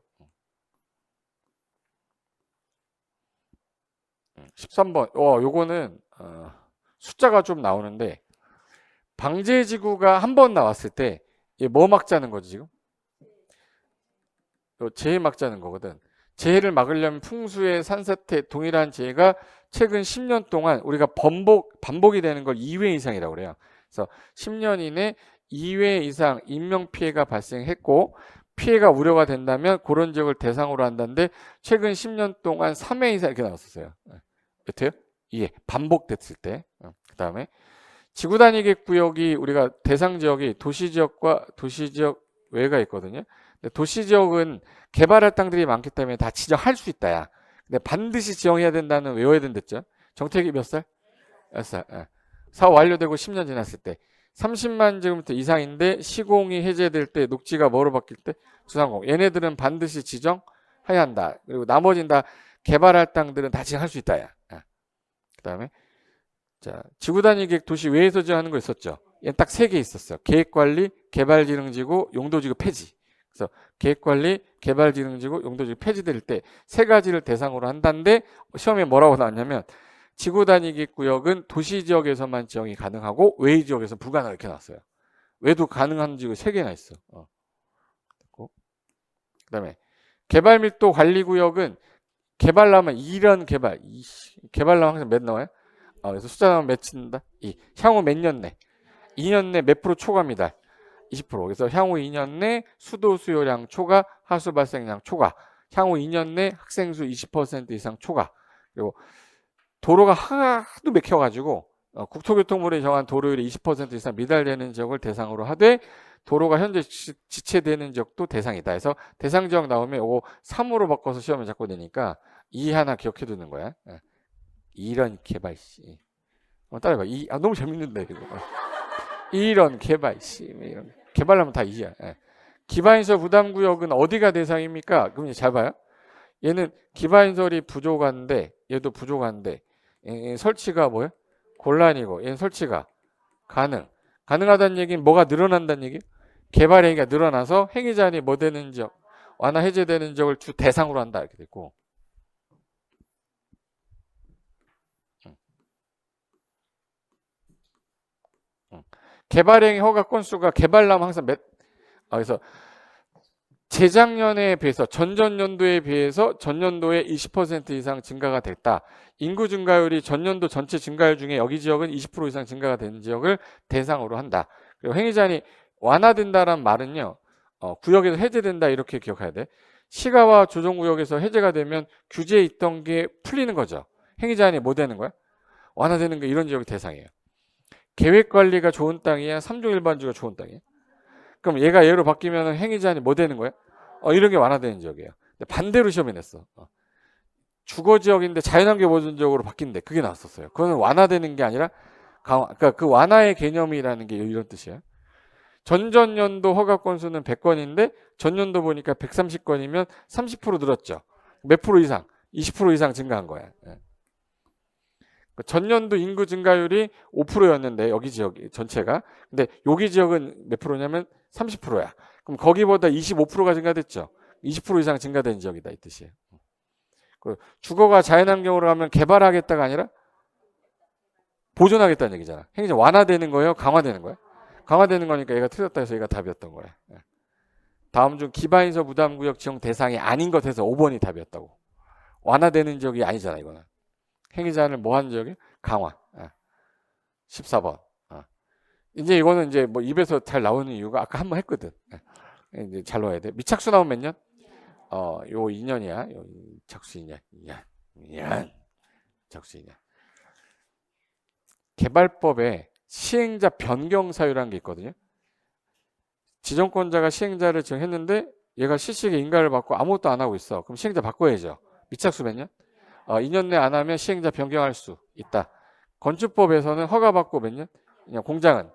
13번. 요거는 숫자가 좀 나오는데 방제지구가 한 번 나왔을 때 뭐 막자는 거지 지금? 재해 막자는 거거든. 재해를 막으려면 풍수의 산사태 동일한 재해가 최근 10년 동안 우리가 반복이 되는 걸 2회 이상이라고 그래요. 그래서 10년 이내 2회 이상 인명피해가 발생했고 피해가 우려가 된다면 그런 지역을 대상으로 한다는데 최근 10년 동안 3회 이상 이렇게 나왔었어요. 몇 회요? 2회. 반복됐을 때. 그 다음에 지구단위계 구역이 우리가 대상 지역이 도시지역과 도시지역 외가 있거든요. 근데 도시지역은 개발할 땅들이 많기 때문에 다 지정할 수 있다. 야. 근데 반드시 지정해야 된다는 외워야 된댔죠. 정택이 몇 살? 몇 살? 사업 완료되고 10년 지났을 때 30만 제곱미터 이상인데 시공이 해제될 때 녹지가 뭐로 바뀔 때? 주상공. 얘네들은 반드시 지정해야 한다. 그리고 나머지는 다 개발할 땅들은 다 지정할 수 있다. 야. 그 다음에 자, 지구단위 계획 도시 외에서 지정하는 거 있었죠. 얘는 딱 3개 있었어요. 계획관리, 개발지능지구, 용도지구 폐지. 그래서 계획관리, 개발지능지구, 용도지구 폐지될 때 3가지를 대상으로 한다는데 시험에 뭐라고 나왔냐면 지구단위 계획 구역은 도시지역에서만 지정이 가능하고 외의 지역에서 불가능 이렇게 나왔어요. 외도 가능한 지구 3개나 있어. 그 다음에 개발밀도 관리구역은 개발하면 이런 개발하면 항상 몇 나와요? 그래서 숫자 나오면 몇 친다? 2. 향후 몇 년 내? 2년 내 몇 프로 초과입니다. 20%. 그래서 향후 2년 내 수도 수요량 초과, 하수 발생량 초과. 향후 2년 내 학생 수 20% 이상 초과. 그리고 도로가 하도 막혀가지고 국토교통부에 정한 도로율이 20% 이상 미달되는 지역을 대상으로 하되 도로가 현재 지체되는 지역도 대상이다. 그래서 대상 지역 나오면 이거 3으로 바꿔서 시험을 잡고 되니까 2 하나 기억해 두는 거야. 이런 개발 씨. 따라해봐. 너무 재밌는데 이거. 이런 개발 씨. 이런 개발하면 다 이야. 기반시설 부담구역은 어디가 대상입니까? 그럼 잘 봐요. 얘는 기반시설이 부족한데 얘도 부족한데 설치가 뭐야? 곤란이고 얘는 설치가 가능하다는 얘기는 뭐가 늘어난다는 얘기? 개발 행위가 늘어나서 행위 제한이 뭐 되는 지역, 완화 해제되는 지역을 주 대상으로 한다 이렇게 됐고. 개발행위 허가 건수가 개발나면 항상 그래서 재작년에 비해서 전전년도에 비해서 전년도에 20% 이상 증가가 됐다. 인구 증가율이 전년도 전체 증가율 중에 여기 지역은 20% 이상 증가가 되는 지역을 대상으로 한다. 그리고 행위 제한이 완화된다라는 말은요. 구역에서 해제된다 이렇게 기억해야 돼. 시가와 조정구역에서 해제가 되면 규제에 있던 게 풀리는 거죠. 행위 제한이 뭐 되는 거야? 완화되는 거 이런 지역이 대상이에요. 계획관리가 좋은 땅이야? 3종 일반주가 좋은 땅이야? 그럼 얘가 얘로 바뀌면 행위 제한이 뭐 되는 거야? 이런 게 완화되는 지역이에요. 근데 반대로 시험에 냈어. 주거 지역인데 자연환경 보존 지역으로 바뀐대. 그게 나왔었어요. 그거는 완화되는 게 아니라 강화. 그러니까 그 완화의 개념이라는 게 이런 뜻이에요. 전전년도 허가 건수는 100건인데 전년도 보니까 130건이면 30% 늘었죠. 몇 프로 이상? 20% 이상 증가한 거야. 전년도 인구 증가율이 5%였는데 여기 지역 전체가. 근데 여기 지역은 몇 프로냐면 30%야. 그럼 거기보다 25%가 증가됐죠. 20% 이상 증가된 지역이다 이 뜻이에요. 주거가 자연환경으로 하면 개발하겠다가 아니라 보존하겠다는 얘기잖아. 행위 완화되는 거예요? 강화되는 거예요? 강화되는 거니까 얘가 틀렸다 해서 얘가 답이었던 거예요. 다음 중 기반인서 무담구역 지정 대상이 아닌 것에서 5번이 답이었다고. 완화되는 지역이 아니잖아 이거는. 행위 제한을 뭐 하는 지역이? 강화. 14번. 이제 이거는 이제 뭐 입에서 잘 나오는 이유가 아까 한 번 했거든. 이제 잘 넣어야 돼. 미착수 나오면 몇 년? 요 2년이야. 요 착수 2년. 2년. 착수 2년. 개발법에 시행자 변경 사유라는 게 있거든요. 지정권자가 시행자를 지정했는데 얘가 실시에 인가를 받고 아무것도 안 하고 있어. 그럼 시행자 바꿔야죠. 미착수 몇 년? 2년 내 안 하면 시행자 변경할 수 있다. 건축법에서는 허가받고 몇 년? 공장은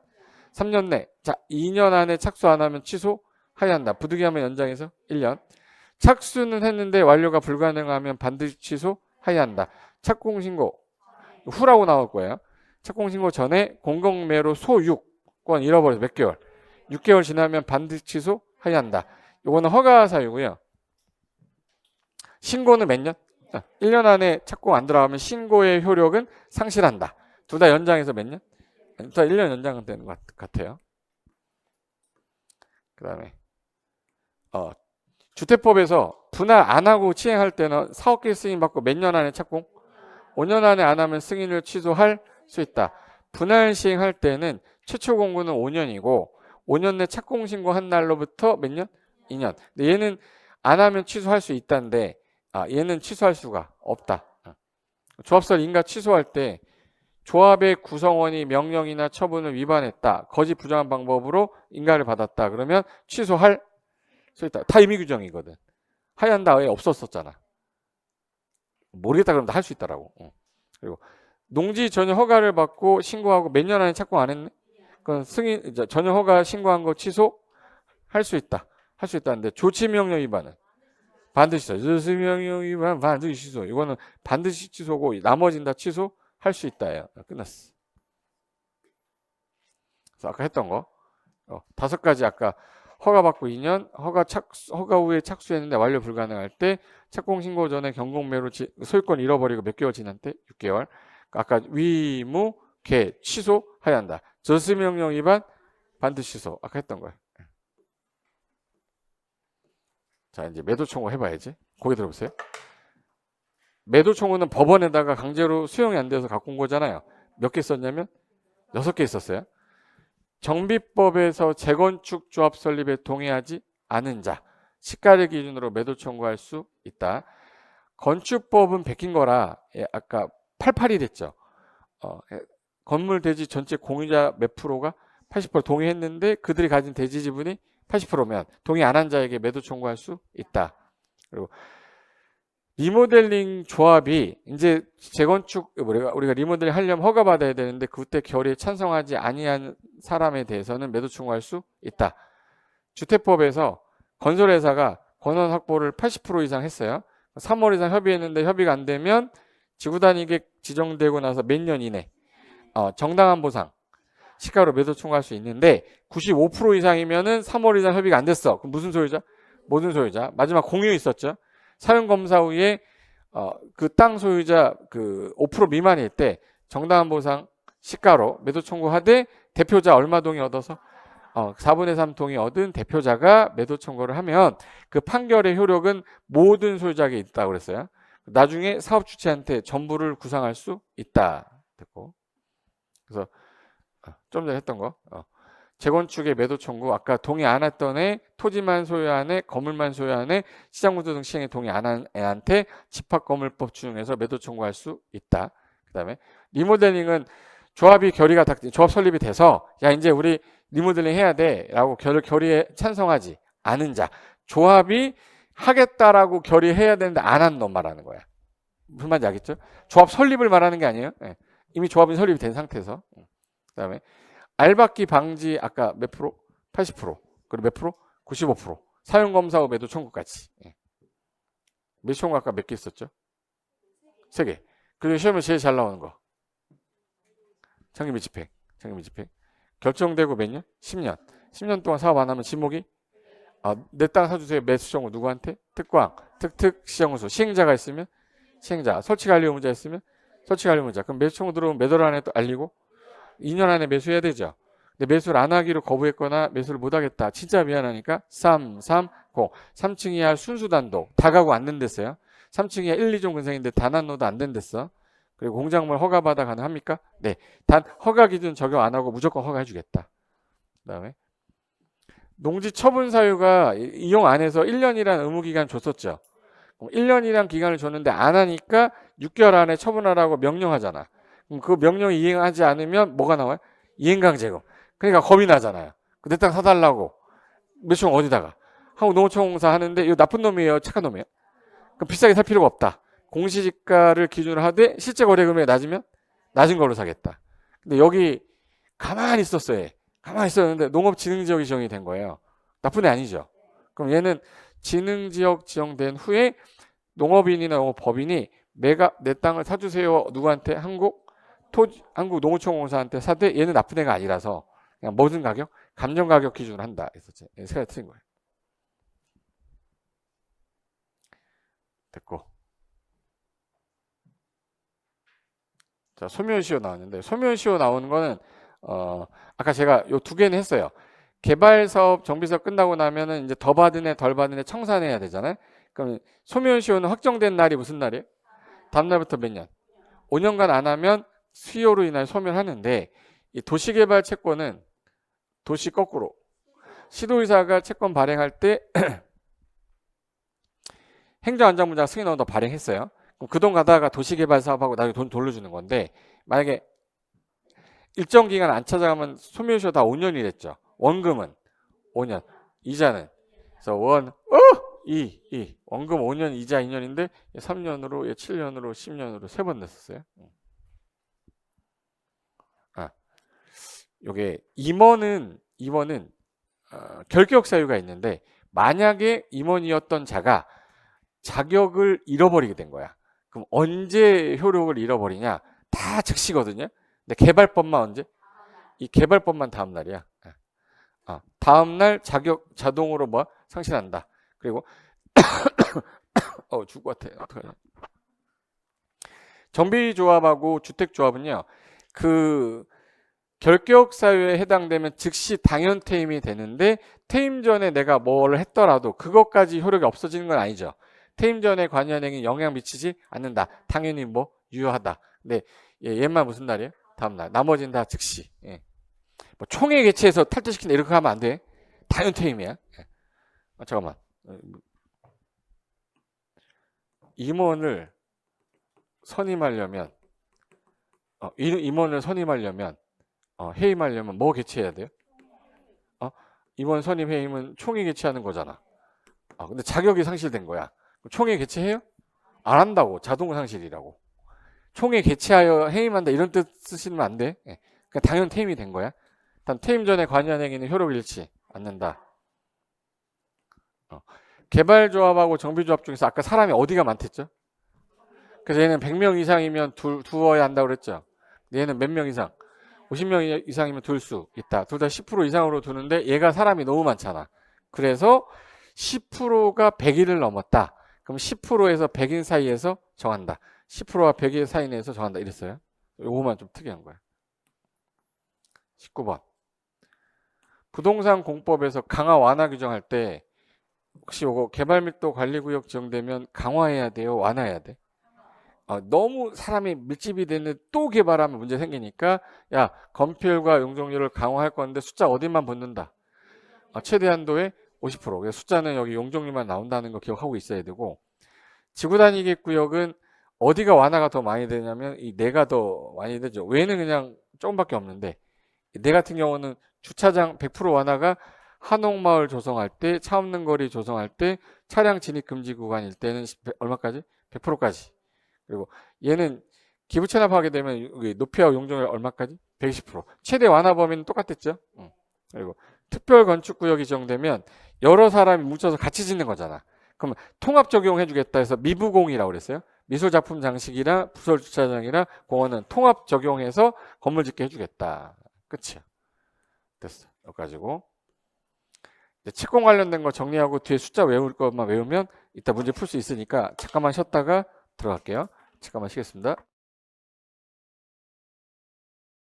3년 내. 자, 2년 안에 착수 안 하면 취소하여야 한다. 부득이하면 연장해서 1년. 착수는 했는데 완료가 불가능하면 반드시 취소하여야 한다. 착공신고 후라고 나올 거예요. 착공신고 전에 공공매로 소유권 잃어버려서 몇 개월? 6개월 지나면 반드시 취소해야 한다. 이거는 허가 사유고요. 신고는 몇 년? 1년 안에 착공 안 들어가면 신고의 효력은 상실한다. 둘 다 연장해서 몇 년? 둘 다 1년 연장되는 것 같아요. 그 다음에 주택법에서 분할 안 하고 시행할 때는 사업계획 승인받고 몇 년 안에 착공? 5년 안에 안 하면 승인을 취소할 수 있다. 분할 시행할 때는 최초 공고는 5년이고 5년 내 착공 신고한 날로부터 몇 년? 2년. 근데 얘는 안 하면 취소할 수 있다는데 얘는 취소할 수가 없다. 조합설 인가 취소할 때 조합의 구성원이 명령이나 처분을 위반했다. 거짓 부정한 방법으로 인가를 받았다. 그러면 취소할 수 있다. 다 임의 규정이거든. 하얀 다에 없었었잖아. 모르겠다 그러면 할 수 있다라고. 그리고 농지 전혀 허가를 받고 신고하고 몇 년 안에 착공 안 했네? 그건 승인 전혀 허가 신고한 거 취소할 수 있다. 할 수 있다는데 조치명령 위반은 반드시 조치명령 위반 반드시 취소. 이거는 반드시 취소고 나머지는 다 취소할 수 있다예요. 끝났어. 그래서 아까 했던 거 5가지 아까 허가받고 2년, 허가 후에 착수했는데 완료 불가능할 때, 착공 신고 전에 경공매로 소유권 잃어버리고 몇 개월 지난 때 6개월. 아까 위무, 개, 취소해야 한다. 저수명령 위반 반드시 취소. 아까 했던 거예요. 자, 이제 매도 청구 해봐야지. 거기 들어보세요. 매도 청구는 법원에다가 강제로 수용이 안 돼서 갖고 온 거잖아요. 몇 개 썼냐면 6개 있었어요. 정비법에서 재건축 조합 설립에 동의하지 않은 자, 시가를 기준으로 매도 청구할 수 있다. 건축법은 베낀 거라 아까 88이 됐죠. 건물 대지 전체 공유자 몇 프로가 80% 동의했는데 그들이 가진 대지 지분이 80%면 동의 안 한 자에게 매도 청구할 수 있다. 그리고 리모델링 조합이 이제 재건축 우리가 리모델링 하려면 허가받아야 되는데 그때 결의에 찬성하지 아니한 사람에 대해서는 매도 청구할 수 있다. 주택법에서 건설회사가 권원 확보를 80% 이상 했어요. 3월 이상 협의했는데 협의가 안 되면 지구단위계획 지정되고 나서 몇 년 이내 정당한 보상 시가로 매도 청구할 수 있는데 95% 이상이면은 3월 이상 협의가 안 됐어. 그럼 무슨 소유자? 모든 소유자. 마지막 공유 있었죠. 사용 검사 후에 그 땅 소유자 그 5% 미만일 때 정당한 보상 시가로 매도 청구하되 대표자 얼마 동의 얻어서 4분의 3 동의 얻은 대표자가 매도 청구를 하면 그 판결의 효력은 모든 소유자에게 있다고 그랬어요. 나중에 사업 주체한테 전부를 구상할 수 있다. 됐고. 그래서 좀 전에 했던 거. 재건축의 매도 청구 아까 동의 안 했던 애 토지만 소유한 애 건물만 소유한 애 시장구조 등 시행에 동의 안 한 애한테 집합건물법 준용해서 매도 청구할 수 있다. 그 다음에 리모델링은 조합이 결의가 조합 설립이 돼서 야 이제 우리 리모델링 해야 돼 라고 결의에 찬성하지 않은 자 조합이 하겠다라고 결의해야 되는데 안 한 놈 말하는 거야. 무슨 말인지 알겠죠? 조합 설립을 말하는 게 아니에요. 네. 이미 조합이 설립이 된 상태에서. 그 다음에 알박기 방지 아까 몇 프로? 80% 그리고 몇 프로? 95% 사용검사 후 매도 청구까지. 매도 청구 아까 몇 개 있었죠? 3개. 그리고 시험에 제일 잘 나오는 거 장기밀집행. 결정되고 몇 년? 10년. 10년 동안 사업 안 하면 지목이 내 땅 사주세요. 매수 청구 누구한테? 특광, 특특, 시정우수. 시행자가 있으면 시행자, 설치관리 의무자 있으면 설치관리 의무자. 그럼 매수 청구 들어오면 매도를 안에 또 알리고 2년 안에 매수해야 되죠. 근데 매수를 안 하기로 거부했거나 매수를 못 하겠다. 진짜 미안하니까 330 3층 이하 순수 단독 다가구 안 된댔어요. 3층 이하 1, 2종 근생인데 단 한 노도 안 된댔어. 그리고 공작물 허가받아 가능합니까? 네. 단 허가 기준 적용 안 하고 무조건 허가해 주겠다. 그다음에 농지 처분 사유가 이용 안 해서 1년이라는 의무 기간 줬었죠. 1년이란 기간을 줬는데 안 하니까 6개월 안에 처분하라고 명령하잖아. 그럼 그 명령 이행하지 않으면 뭐가 나와요? 이행강제금. 그러니까 겁이 나잖아요. 내 땅 사달라고. 매수청 어디다가? 하고 농어촌공사 하는데 이거 나쁜 놈이에요? 착한 놈이에요? 그럼 비싸게 살 필요가 없다. 공시지가를 기준으로 하되 실제 거래 금액이 낮으면 낮은 걸로 사겠다. 근데 여기 가만히 있었어요. 가만히 있었는데 농업진흥지역이 지정이 된 거예요. 나쁜 애 아니죠. 그럼 얘는 진흥지역 지정된 후에 농업인이나 농업법인이 내가 내 땅을 사주세요. 누구한테? 한국농어촌공사한테 사되 얘는 나쁜 애가 아니라서 그냥 모든 가격? 감정가격 기준으로 한다. 했었지. 세 가지 틀린 거예요. 됐고. 자, 소멸시효 나왔는데 소멸시효 나오는 거는 아까 제가 요 2개는 했어요. 개발사업 정비사업 끝나고 나면은 이제 더 받은 애 덜 받은 애 청산해야 되잖아요. 그럼 소멸시효는 확정된 날이 무슨 날이에요? 다음 날부터 몇 년? 5년간 안 하면 수요로 인하여 소멸하는데 이 도시개발 채권은 도시 거꾸로 시도의사가 채권 발행할 때 행정안전부장 승인 얻어 발행했어요. 그럼 그 돈 가다가 도시개발 사업하고 나중에 돈 돌려주는 건데 만약에 일정 기간 안 찾아가면 소멸시효 다 5년이랬죠. 원금은 5년, 이자는 그래서 원금 5년, 이자 2년인데 3년으로 7년으로 10년으로 3번 냈었어요. 요게 임원은 결격 사유가 있는데 만약에 임원이었던 자가 자격을 잃어버리게 된 거야. 그럼 언제 효력을 잃어버리냐? 다 즉시거든요. 근데 개발법만 언제? 이 개발법만 다음 날이야. 다음 날 자격 자동으로 상실한다. 그리고 죽을 것 같아. 어떡하냐? 정비조합하고 주택조합은요. 그 결격 사유에 해당되면 즉시 당연 퇴임이 되는데 퇴임 전에 내가 뭘 했더라도 그것까지 효력이 없어지는 건 아니죠. 퇴임 전에 관여한 행위 영향 미치지 않는다. 당연히 유효하다. 근데 얘만 무슨 날이에요? 다음 날. 나머지는 다 즉시. 총회 개최해서 탈퇴시킨다 이렇게 하면 안 돼. 당연 퇴임이야. 잠깐만. 임원을 선임하려면 해임하려면 뭐 개최해야 돼요? 임원 선임 해임은 총회 개최하는 거잖아. 근데 자격이 상실된 거야. 총회 개최해요? 안 한다고. 자동 상실이라고. 총회 개최하여 해임한다 이런 뜻 쓰시면 안 돼. 그러니까 당연 퇴임이 된 거야. 단 퇴임 전에 관여한 행위는 효력을 잃지 않는다. 개발조합하고 정비조합 중에서 아까 사람이 어디가 많댔죠? 그래서 얘는 100명 이상이면 두어야 한다고 그랬죠. 얘는 몇 명 이상? 50명 이상이면 둘 수 있다. 둘 다 10% 이상으로 두는데 얘가 사람이 너무 많잖아. 그래서 10%가 100일을 넘었다. 그럼 10%에서 100인 사이에서 정한다. 10%와 100일 사이 내에서 정한다. 이랬어요. 요거만 좀 특이한 거야. 19번. 부동산 공법에서 강화 완화 규정할 때 혹시 이거 개발밀도 관리구역 지정되면 강화해야 돼요? 완화해야 돼? 너무 사람이 밀집이 되는 또 개발하면 문제 생기니까 야 건폐율과 용적률을 강화할 건데 숫자 어디만 붙는다? 최대 한도의 50%. 그래서 숫자는 여기 용적률만 나온다는 거 기억하고 있어야 되고 지구 단위 구역은 어디가 완화가 더 많이 되냐면 이 내가 더 많이 되죠. 외는 그냥 조금밖에 없는데 내 같은 경우는 주차장 100% 완화가 한옥마을 조성할 때, 차 없는 거리 조성할 때, 차량 진입 금지 구간일 때는 얼마까지? 100%까지. 그리고 얘는 기부 체납하게 되면 높이와 용적률 얼마까지? 120%. 최대 완화 범위는 똑같았죠. 그리고 특별 건축 구역이 지정되면 여러 사람이 뭉쳐서 같이 짓는 거잖아. 그럼 통합 적용해 주겠다 해서 미부공이라고 그랬어요. 미술 작품 장식이나 부설 주차장이나 공원은 통합 적용해서 건물 짓게 해주겠다. 끝이야. 됐어. 여기까지고. 채권 관련된 거 정리하고 뒤에 숫자 외울 것만 외우면 이따 문제 풀 수 있으니까 잠깐만 쉬었다가 들어갈게요. 잠깐만 쉬겠습니다.